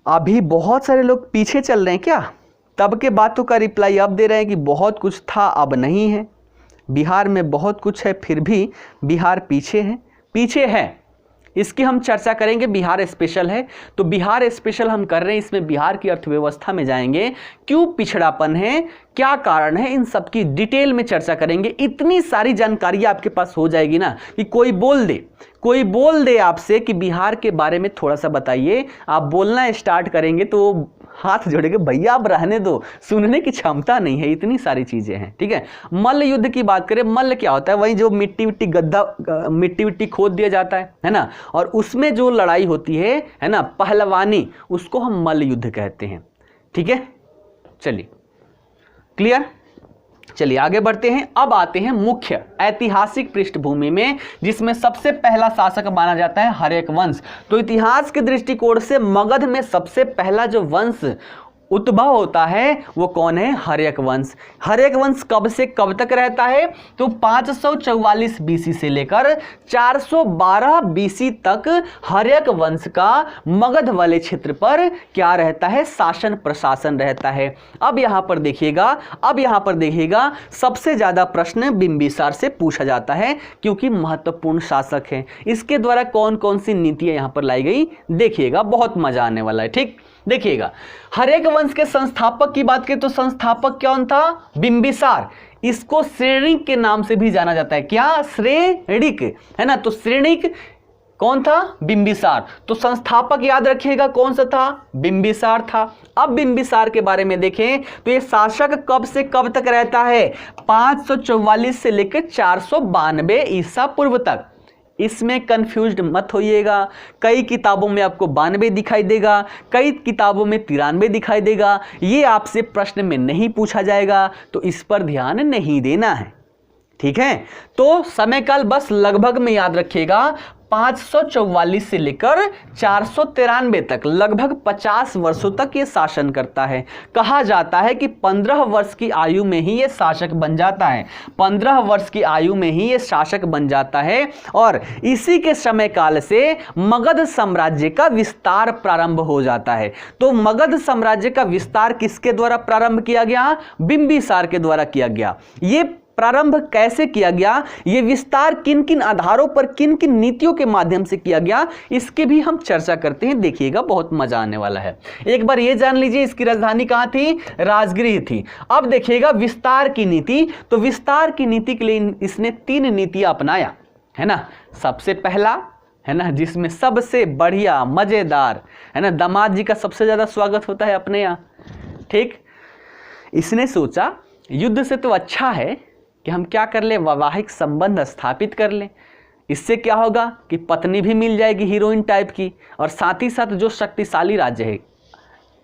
अभी बहुत सारे लोग पीछे चल रहे हैं क्या, तब के बातों का रिप्लाई अब दे रहे हैं कि बहुत कुछ था अब नहीं है, बिहार में बहुत कुछ है फिर भी बिहार पीछे है। पीछे है इसकी हम चर्चा करेंगे, बिहार स्पेशल है तो बिहार स्पेशल हम कर रहे हैं, इसमें बिहार की अर्थव्यवस्था में जाएंगे, क्यों पिछड़ापन है, क्या कारण है, इन सब की डिटेल में चर्चा करेंगे। इतनी सारी जानकारी आपके पास हो जाएगी ना कि कोई बोल दे आपसे कि बिहार के बारे में थोड़ा सा बताइए, आप बोलना स्टार्ट करेंगे तो हाथ जोड़ेंगे, भैया आप रहने दो, सुनने की क्षमता नहीं है, इतनी सारी चीजें हैं। ठीक है, मल्ल युद्ध की बात करें, मल्ल क्या होता है, वही जो मिट्टी विट्टी खोद दिया जाता है ना, और उसमें जो लड़ाई होती है ना, पहलवानी, उसको हम मल्ल युद्ध कहते हैं। ठीक है, चलिए क्लियर, चलिए आगे बढ़ते हैं। अब आते हैं मुख्य ऐतिहासिक पृष्ठभूमि में, जिसमें सबसे पहला शासक माना जाता है हर्यक वंश। तो इतिहास के दृष्टिकोण से मगध में सबसे पहला जो वंश उद्भव होता है वो कौन है, हर्यक वंश। हर्यक वंश कब से कब तक रहता है, तो 544 बीसी से लेकर 412 बीसी तक हर्यक वंश का मगध वाले क्षेत्र पर क्या रहता है, शासन प्रशासन रहता है। अब यहां पर देखिएगा सबसे ज्यादा प्रश्न बिंबिसार से पूछा जाता है क्योंकि महत्वपूर्ण शासक है। इसके द्वारा कौन कौन सी नीतियां यहां पर लाई गई देखिएगा, बहुत मजा आने वाला है। ठीक, देखिएगा हर्यक वंश के संस्थापक की बात करें तो संस्थापक कौन था, बिंबिसार। इसको श्रेणिक के नाम से भी जाना जाता है, क्या, श्रेणिक, है ना। तो श्रेणिक कौन था, बिंबिसार। तो संस्थापक याद रखिएगा कौन सा था, बिंबिसार था। अब बिंबिसार के बारे में देखें तो ये शासक कब से कब तक रहता है, 544 से लेकर 492 ईसा पूर्व तक। इसमें कंफ्यूज्ड मत होइएगा, कई किताबों में आपको 92 दिखाई देगा, कई किताबों में 93 दिखाई देगा, ये आपसे प्रश्न में नहीं पूछा जाएगा, तो इस पर ध्यान नहीं देना है। ठीक है, तो समय काल बस लगभग में याद रखिएगा, 544 से लेकर 493 तक, लगभग 50 वर्षों तक ये शासन करता है। कहा जाता है कि 15 वर्ष की आयु में ही ये शासक बन जाता है, 15 वर्ष की आयु में ही ये शासक बन जाता है। और इसी के समय काल से मगध साम्राज्य का विस्तार प्रारंभ हो जाता है। तो मगध साम्राज्य का विस्तार किसके द्वारा प्रारंभ किया गया, बिंबिसार के द्वारा किया गया। ये प्रारंभ कैसे किया गया, ये विस्तार किन किन आधारों पर, किन किन नीतियों के माध्यम से किया गया, इसके भी हम चर्चा करते हैं। देखिएगा बहुत मजा आने वाला है। एक बार ये जान लीजिए इसकी राजधानी कहां थी, राजगृह थी। अब देखिएगा विस्तार की नीति, तो विस्तार की नीति के लिए इसने 3 नीतियां अपनाया, है ना। सबसे पहला, है ना, जिसमें सबसे बढ़िया मजेदार, है ना, दामाद जी का सबसे ज्यादा स्वागत होता है अपने यहाँ। ठीक, इसने सोचा युद्ध से तो अच्छा है कि हम क्या कर ले, वैवाहिक संबंध स्थापित कर लें। इससे क्या होगा कि पत्नी भी मिल जाएगी हीरोइन टाइप की, और साथ ही साथ जो शक्तिशाली राज्य है,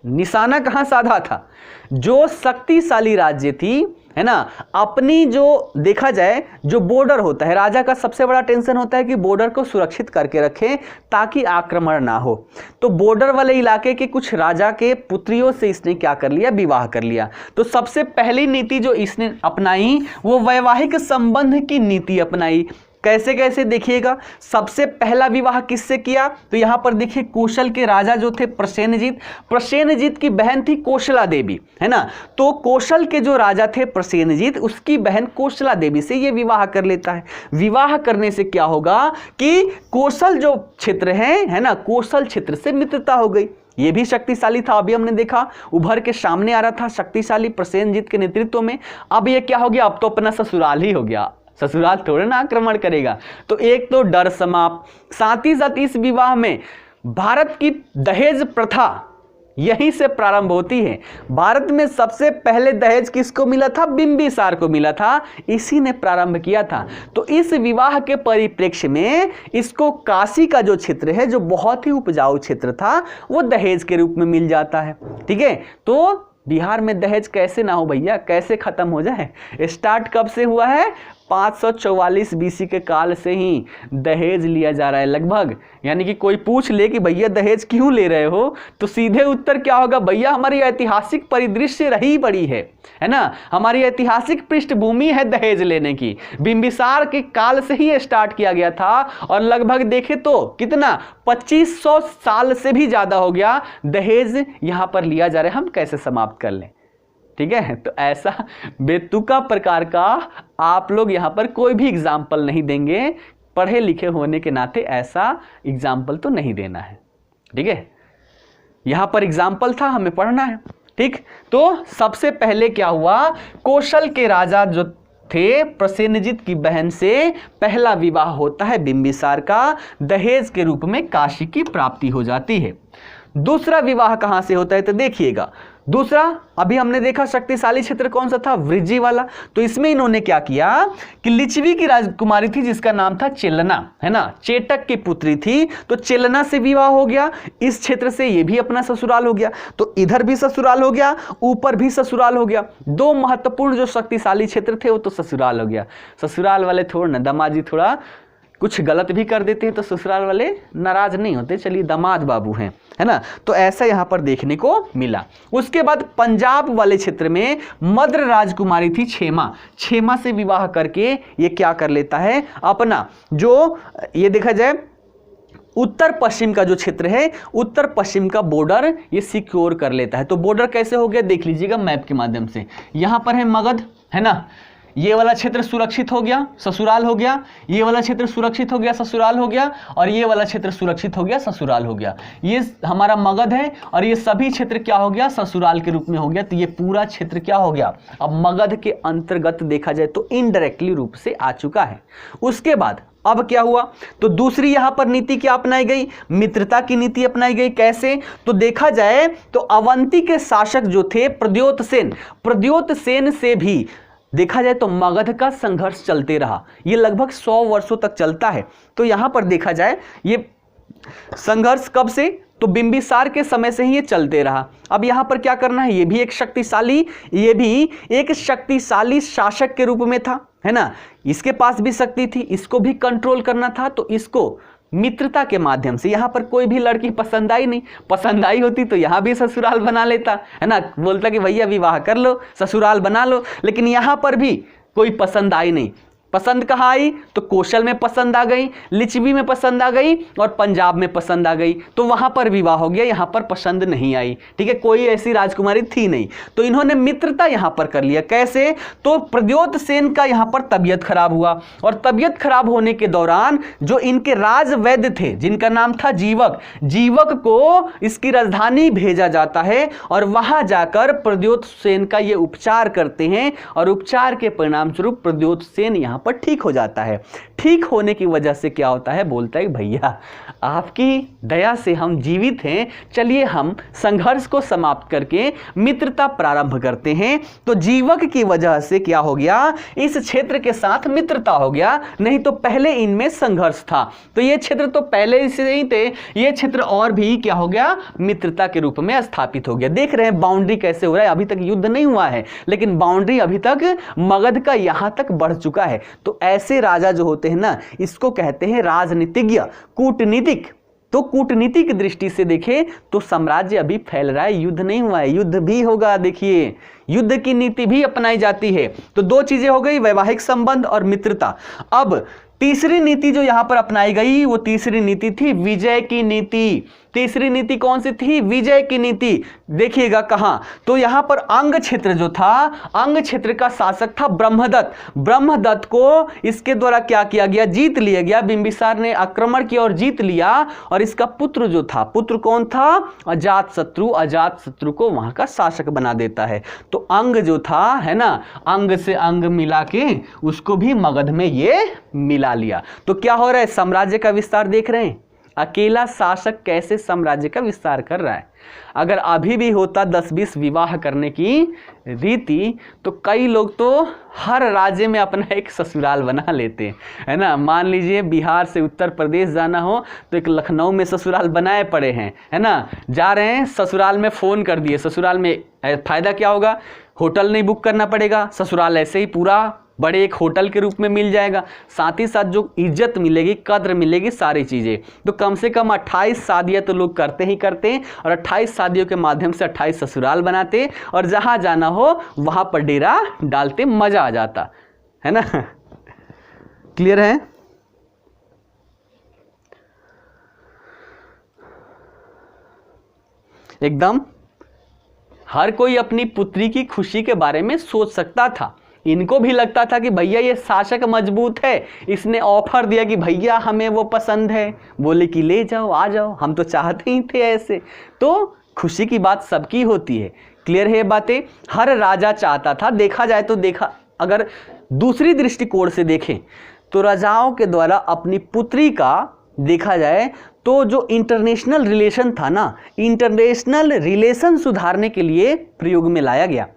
निशाना कहां साधा था, जो शक्तिशाली राज्य थी, है ना, अपनी जो देखा जाए जो बॉर्डर होता है, राजा का सबसे बड़ा टेंशन होता है कि बॉर्डर को सुरक्षित करके रखें ताकि आक्रमण ना हो। तो बॉर्डर वाले इलाके के कुछ राजा के पुत्रियों से इसने क्या कर लिया, विवाह कर लिया। तो सबसे पहली नीति जो इसने अपनाई वो वैवाहिक संबंध की नीति अपनाई। कैसे कैसे देखिएगा। सबसे पहला विवाह किससे किया, तो यहां पर देखिए कौशल के राजा जो थे प्रसेनजीत, प्रसेनजीत की बहन थी कौशला देवी, है ना। तो कौशल के जो राजा थे प्रसेनजीत, उसकी बहन कौशला देवी से ये विवाह कर लेता है। विवाह करने से क्या होगा कि कौशल जो क्षेत्र है ना, कौशल क्षेत्र से मित्रता हो गई। ये भी शक्तिशाली था, अभी हमने देखा उभर के सामने आ रहा था शक्तिशाली प्रसेनजीत के नेतृत्व में। अब ये क्या हो गया, अब तो अपना ससुराल ही हो गया, ससुराल थोड़ा ना आक्रमण करेगा। तो एक तो डर समाप्त, साथ ही साथ इस विवाह में भारत की दहेज प्रथा यहीं से प्रारंभ होती है। भारत में सबसे पहले दहेज किसको मिला था, बिंबिसार को मिला था, इसी ने प्रारंभ किया था। तो इस विवाह के परिप्रेक्ष्य में इसको काशी का जो क्षेत्र है, जो बहुत ही उपजाऊ क्षेत्र था, वो दहेज के रूप में मिल जाता है। ठीक है, तो बिहार में दहेज कैसे ना हो भैया, कैसे खत्म हो जाए। स्टार्ट कब से हुआ है, 544 बीसी के काल से ही दहेज लिया जा रहा है लगभग। यानी कि कोई पूछ ले कि भैया दहेज क्यों ले रहे हो, तो सीधे उत्तर क्या होगा, भैया हमारी ऐतिहासिक परिदृश्य रही बड़ी है ना, हमारी ऐतिहासिक पृष्ठभूमि है दहेज लेने की। बिंबिसार के काल से ही स्टार्ट किया गया था और लगभग देखे तो कितना 2500 साल से भी ज्यादा हो गया दहेज यहां पर लिया जा रहा है। हम कैसे समाप्त कर लें। ठीक है, तो ऐसा बेतुका प्रकार का आप लोग यहां पर कोई भी एग्जाम्पल नहीं देंगे, पढ़े लिखे होने के नाते ऐसा एग्जाम्पल तो नहीं देना है। ठीक है, यहां पर एग्जाम्पल था, हमें पढ़ना है। ठीक, तो सबसे पहले क्या हुआ, कौशल के राजा जो थे प्रसेनजीत की बहन से पहला विवाह होता है बिंबिसार का, दहेज के रूप में काशी की प्राप्ति हो जाती है। दूसरा विवाह कहां से होता है, तो देखिएगा दूसरा, अभी हमने देखा शक्तिशाली क्षेत्र कौन सा था, वृज्जी वाला। तो इसमें इन्होंने क्या किया कि लिच्छवी की राजकुमारी थी जिसका नाम था चेलना, है ना, चेटक की पुत्री थी, तो चेलना से विवाह हो गया। इस क्षेत्र से ये भी अपना ससुराल हो गया, तो इधर भी ससुराल हो गया, ऊपर भी ससुराल हो गया। दो महत्वपूर्ण जो शक्तिशाली क्षेत्र थे वो तो ससुराल हो गया। ससुराल वाले थोड़ा ना, दामाजी थोड़ा कुछ गलत भी कर देते हैं तो ससुराल वाले नाराज नहीं होते, चलिए दामाद बाबू हैं, है ना। तो ऐसा यहां पर देखने को मिला। उसके बाद पंजाब वाले क्षेत्र में मद्र राजकुमारी थी क्षेमा, क्षेमा से विवाह करके ये क्या कर लेता है, अपना जो ये देखा जाए उत्तर पश्चिम का जो क्षेत्र है, उत्तर पश्चिम का बॉर्डर ये सिक्योर कर लेता है। तो बॉर्डर कैसे हो गया देख लीजिएगा मैप के माध्यम से। यहां पर है मगध, है ना, ये वाला क्षेत्र सुरक्षित हो गया, ससुराल हो गया, ये वाला क्षेत्र सुरक्षित हो गया, ससुराल हो गया, और ये वाला क्षेत्र सुरक्षित हो गया, ससुराल हो गया। ये हमारा मगध है और ये सभी क्षेत्र क्या हो गया, ससुराल के रूप में हो गया। तो ये पूरा क्षेत्र क्या हो गया, अब मगध के अंतर्गत देखा जाए तो इनडायरेक्टली रूप से आ चुका है। उसके बाद अब क्या हुआ, तो दूसरी यहां पर नीति क्या अपनाई गई, मित्रता की नीति अपनाई गई। कैसे, तो देखा जाए तो अवंती के शासक जो थे प्रद्योत सेन, प्रद्योत सेन से भी देखा जाए तो मगध का संघर्ष चलते रहा, ये लगभग 100 वर्षों तक चलता है। तो यहां पर देखा जाए ये संघर्ष कब से, तो बिंबिसार के समय से ही ये चलते रहा। अब यहां पर क्या करना है, ये भी एक शक्तिशाली शासक के रूप में था, है ना, इसके पास भी शक्ति थी, इसको भी कंट्रोल करना था। तो इसको मित्रता के माध्यम से, यहां पर कोई भी लड़की पसंद आई नहीं, पसंद आई होती तो यहां भी ससुराल बना लेता, है ना, बोलता कि भैया विवाह कर लो, ससुराल बना लो। लेकिन यहां पर भी कोई पसंद आई नहीं, पसंद कहाँ आई, तो कौशल में पसंद आ गई, लिच्छवी में पसंद आ गई और पंजाब में पसंद आ गई, तो वहां पर विवाह हो गया, यहां पर पसंद नहीं आई। ठीक है, कोई ऐसी राजकुमारी थी नहीं, तो इन्होंने मित्रता यहां पर कर लिया। कैसे, तो प्रद्योत सेन का यहां पर तबियत खराब हुआ और तबियत खराब होने के दौरान जो इनके राज वैद्य थे जिनका नाम था जीवक, जीवक को इसकी राजधानी भेजा जाता है और वहां जाकर प्रद्योत सेन का ये उपचार करते हैं और उपचार के परिणाम स्वरूप प्रद्योत सेन यहां पर ठीक हो जाता है। ठीक होने की वजह से क्या होता है, बोलता है भैया आपकी दया से हम जीवित हैं, चलिए हम संघर्ष को समाप्त करके मित्रता प्रारंभ करते हैं। तो जीवक की वजह से क्या हो गया, इस क्षेत्र के साथ मित्रता हो गया, नहीं तो पहले इनमें संघर्ष था। तो ये क्षेत्र तो पहले से ही थे, ये क्षेत्र और भी क्या हो गया, मित्रता के रूप में स्थापित हो गया। देख रहे हैं बाउंड्री कैसे हो रहा है, अभी तक युद्ध नहीं हुआ है लेकिन बाउंड्री अभी तक मगध का यहां तक बढ़ चुका है। तो ऐसे राजा जो होते हैं ना, इसको कहते हैं राजनीतिज्ञ, कूटनीतिक। तो कूटनीति की दृष्टि से देखें तो साम्राज्य अभी फैल रहा है, युद्ध नहीं हुआ है, युद्ध भी होगा। देखिए युद्ध की नीति भी अपनाई जाती है। तो दो चीजें हो गई, वैवाहिक संबंध और मित्रता। अब तीसरी नीति जो यहां पर अपनाई गई वो तीसरी नीति थी विजय की नीति। तीसरी नीति कौन सी थी? विजय की नीति। देखिएगा कहां, तो यहां पर अंग क्षेत्र जो था, अंग क्षेत्र का शासक था ब्रह्मदत्त। ब्रह्मदत्त को इसके द्वारा क्या किया गया? जीत लिया गया। बिंबिसार ने आक्रमण किया और जीत लिया, और इसका पुत्र जो था, पुत्र कौन था? अजातशत्रु। अजातशत्रु को वहां का शासक बना देता है। तो अंग जो था, है ना, अंग से अंग मिला के उसको भी मगध में ये मिला लिया। तो क्या हो रहा है? साम्राज्य का विस्तार देख रहे हैं, अकेला शासक कैसे साम्राज्य का विस्तार कर रहा है। अगर अभी भी होता 10-20 विवाह करने की रीति, तो कई लोग तो हर राज्य में अपना एक ससुराल बना लेते हैं, है ना। मान लीजिए बिहार से उत्तर प्रदेश जाना हो तो एक लखनऊ में ससुराल बनाए पड़े हैं, है ना। जा रहे हैं, ससुराल में फ़ोन कर दिए। ससुराल में फ़ायदा क्या होगा? होटल नहीं बुक करना पड़ेगा, ससुराल ऐसे ही पूरा बड़े एक होटल के रूप में मिल जाएगा। साथ ही साथ जो इज्जत मिलेगी, कद्र मिलेगी, सारी चीज़ें। तो कम से कम 28 शादियाँ तो लोग करते ही करते हैं, और 28 शादियों के माध्यम से 28 ससुराल बनाते, और जहाँ जाना हो वहाँ पर डेरा डालते, मज़ा आ जाता है ना। क्लियर है? एकदम हर कोई अपनी पुत्री की खुशी के बारे में सोच सकता था। इनको भी लगता था कि भैया ये शासक मजबूत है, इसने ऑफर दिया कि भैया हमें वो पसंद है, बोले कि ले जाओ, आ जाओ, हम तो चाहते ही थे ऐसे। तो खुशी की बात सबकी होती है। क्लियर है ये बातें? हर राजा चाहता था। देखा जाए तो, अगर दूसरी दृष्टिकोण से देखें तो राजाओं के द्वारा अपनी पुत्री का देखा जाए तो जो इंटरनेशनल रिलेशन था ना, इंटरनेशनल रिलेशन सुधारने के लिए प्रयोग में लाया गया।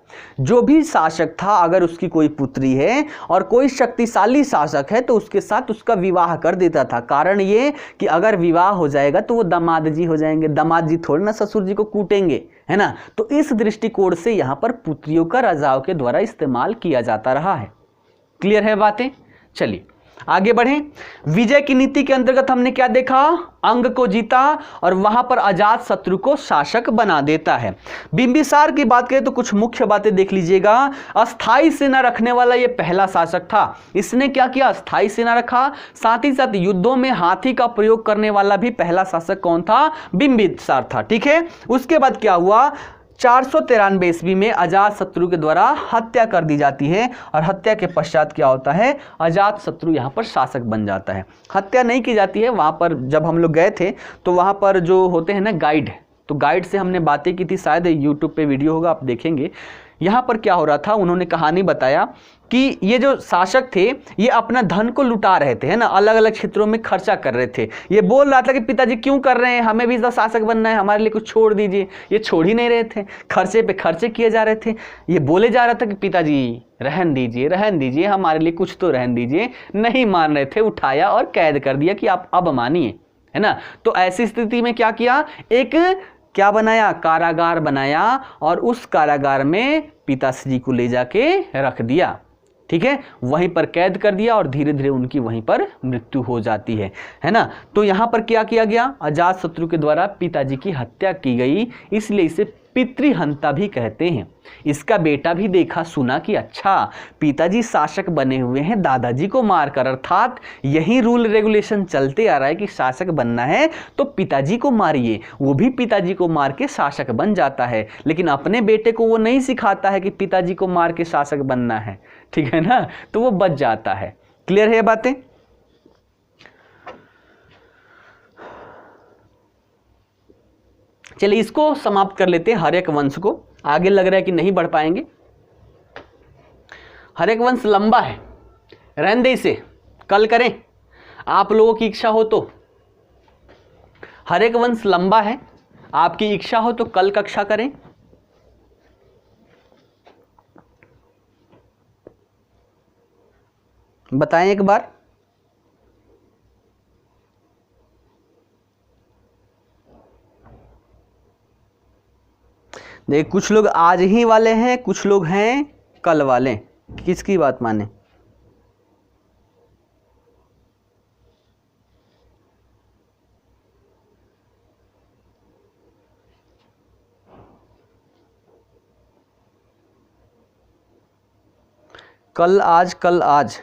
जो भी शासक था, अगर उसकी कोई पुत्री है और कोई शक्तिशाली शासक है तो उसके साथ उसका विवाह कर देता था। कारण ये कि अगर विवाह हो जाएगा तो वो दामाद जी हो जाएंगे, दामाद जी थोड़े ना ससुर जी को कूटेंगे, है ना। तो इस दृष्टिकोण से यहाँ पर पुत्रियों का राजाओं के द्वारा इस्तेमाल किया जाता रहा है। क्लियर है बातें? चलिए आगे बढ़ें। विजय की नीति के अंतर्गत हमने क्या देखा? अंग को जीता और वहां पर अजात शत्रु को शासक बना देता है। बिंबिसार की बात करें तो कुछ मुख्य बातें देख लीजिएगा। अस्थाई सेना रखने वाला यह पहला शासक था। इसने क्या किया? अस्थाई सेना रखा। साथ ही साथ युद्धों में हाथी का प्रयोग करने वाला भी पहला शासक कौन था? बिंबिसार था। ठीक है। उसके बाद क्या हुआ? 493 ईस्वी में अजातशत्रु के द्वारा हत्या कर दी जाती है, और हत्या के पश्चात क्या होता है? अजातशत्रु यहाँ पर शासक बन जाता है। हत्या नहीं की जाती है। वहाँ पर जब हम लोग गए थे तो वहाँ पर जो होते हैं ना गाइड, तो गाइड से हमने बातें की थी, शायद यूट्यूब पे वीडियो होगा, आप देखेंगे। यहाँ पर क्या हो रहा था, उन्होंने कहानी बताया कि ये जो शासक थे ये अपना धन को लुटा रहे थे, है ना, अलग अलग क्षेत्रों में खर्चा कर रहे थे। ये बोल रहा था कि पिताजी क्यों कर रहे हैं, हमें भी तो शासक बनना है, हमारे लिए कुछ छोड़ दीजिए। ये छोड़ ही नहीं रहे थे, खर्चे पे खर्चे किए जा रहे थे। ये बोले जा रहा था कि पिताजी रहन दीजिए, हमारे लिए कुछ तो रहन दीजिए। नहीं मान रहे थे, उठाया और कैद कर दिया कि आप अब मानिए, है ना। तो ऐसी स्थिति में क्या किया? एक क्या बनाया? कारागार बनाया, और उस कारागार में पिताश्री को ले जाके रख दिया। ठीक है, वहीं पर कैद कर दिया, और धीरे धीरे उनकी वहीं पर मृत्यु हो जाती है ना। तो यहां पर क्या किया गया? अजातशत्रु के द्वारा पिताजी की हत्या की गई, इसलिए इसे पितृहंता भी कहते हैं। इसका बेटा भी देखा सुना कि अच्छा पिताजी शासक बने हुए हैं दादाजी को मारकर, अर्थात यही रूल रेगुलेशन चलते आ रहा है कि शासक बनना है तो पिताजी को मारिए। वो भी पिताजी को मार के शासक बन जाता है, लेकिन अपने बेटे को वो नहीं सिखाता है कि पिताजी को मार के शासक बनना है। ठीक है ना, तो वो बच जाता है। क्लियर है बातें? चलिए इसको समाप्त कर लेते हैं, हर्यक वंश को। आगे लग रहा है कि नहीं बढ़ पाएंगे। हर्यक वंश लंबा है, रहने दे इसे, कल करें, आप लोगों की इच्छा हो तो। हर्यक वंश लंबा है, आपकी इच्छा हो तो कल कक्षा करें। बताएं एक बार। देखिए कुछ लोग आज ही वाले हैं, कुछ लोग हैं कल वाले। किसकी बात माने? कल आज, कल आज।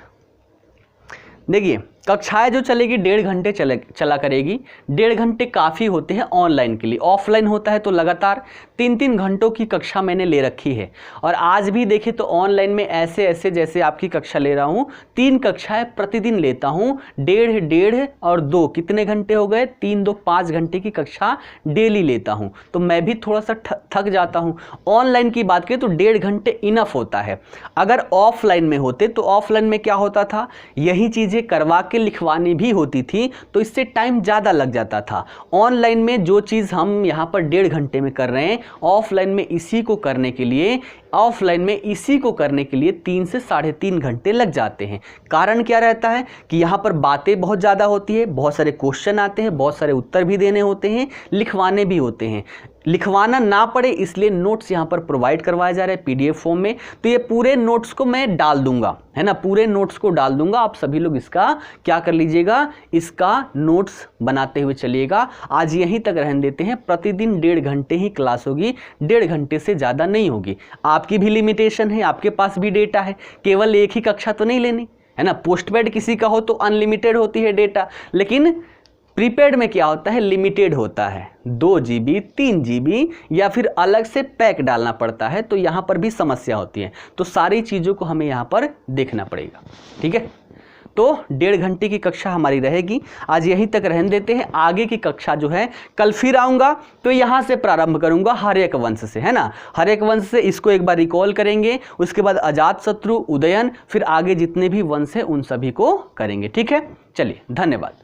देखिए कक्षाएं जो चलेगी 1.5 घंटे चला करेगी। 1.5 घंटे काफ़ी होते हैं ऑनलाइन के लिए। ऑफलाइन होता है तो लगातार 3-3 घंटों की कक्षा मैंने ले रखी है। और आज भी देखें तो ऑनलाइन में ऐसे जैसे आपकी कक्षा ले रहा हूँ, 3 कक्षाएं प्रतिदिन लेता हूँ। 1.5 और 2 कितने घंटे हो गए, 3 2 5 घंटे की कक्षा डेली लेता हूँ। तो मैं भी थोड़ा सा थक जाता हूँ। ऑनलाइन की बात करें तो 1.5 घंटे इनफ होता है। अगर ऑफलाइन में होते तो ऑफलाइन में क्या होता था, यही चीज़ें करवा लिखवानी भी होती थी तो इससे टाइम ज़्यादा लग जाता था। ऑनलाइन में जो चीज़ हम यहाँ पर 1.5 घंटे में कर रहे हैं, ऑफलाइन में इसी को करने के लिए 3 से 3.5 घंटे लग जाते हैं। कारण क्या रहता है कि यहाँ पर बातें बहुत ज़्यादा होती है, बहुत सारे क्वेश्चन आते हैं, बहुत सारे उत्तर भी देने होते हैं, लिखवाने भी होते हैं। लिखवाना ना पड़े इसलिए नोट्स यहाँ पर प्रोवाइड करवाया जा रहा है पीडीएफ फॉर्म में। तो ये पूरे नोट्स को मैं डाल दूंगा, है ना, पूरे नोट्स को डाल दूंगा। आप सभी लोग इसका क्या कर लीजिएगा, इसका नोट्स बनाते हुए चलिएगा। आज यहीं तक रहने देते हैं। प्रतिदिन 1.5 घंटे ही क्लास होगी, 1.5 घंटे से ज़्यादा नहीं होगी। आपकी भी लिमिटेशन है, आपके पास भी डेटा है, केवल एक ही कक्षा तो नहीं लेनी, है ना। पोस्टपेड किसी का हो तो अनलिमिटेड होती है डेटा, लेकिन प्रीपेड में क्या होता है, लिमिटेड होता है। 2 GB 3 GB या फिर अलग से पैक डालना पड़ता है, तो यहाँ पर भी समस्या होती है। तो सारी चीज़ों को हमें यहाँ पर देखना पड़ेगा, ठीक है। तो 1.5 घंटे की कक्षा हमारी रहेगी। आज यहीं तक रहने देते हैं। आगे की कक्षा जो है कल फिर आऊँगा, तो यहाँ से प्रारंभ करूँगा हर्यक वंश से, है ना। हर्यक वंश से इसको एक बार रिकॉल करेंगे, उसके बाद अजातशत्रु, उदयन, फिर आगे जितने भी वंश हैं उन सभी को करेंगे, ठीक है। चलिए, धन्यवाद।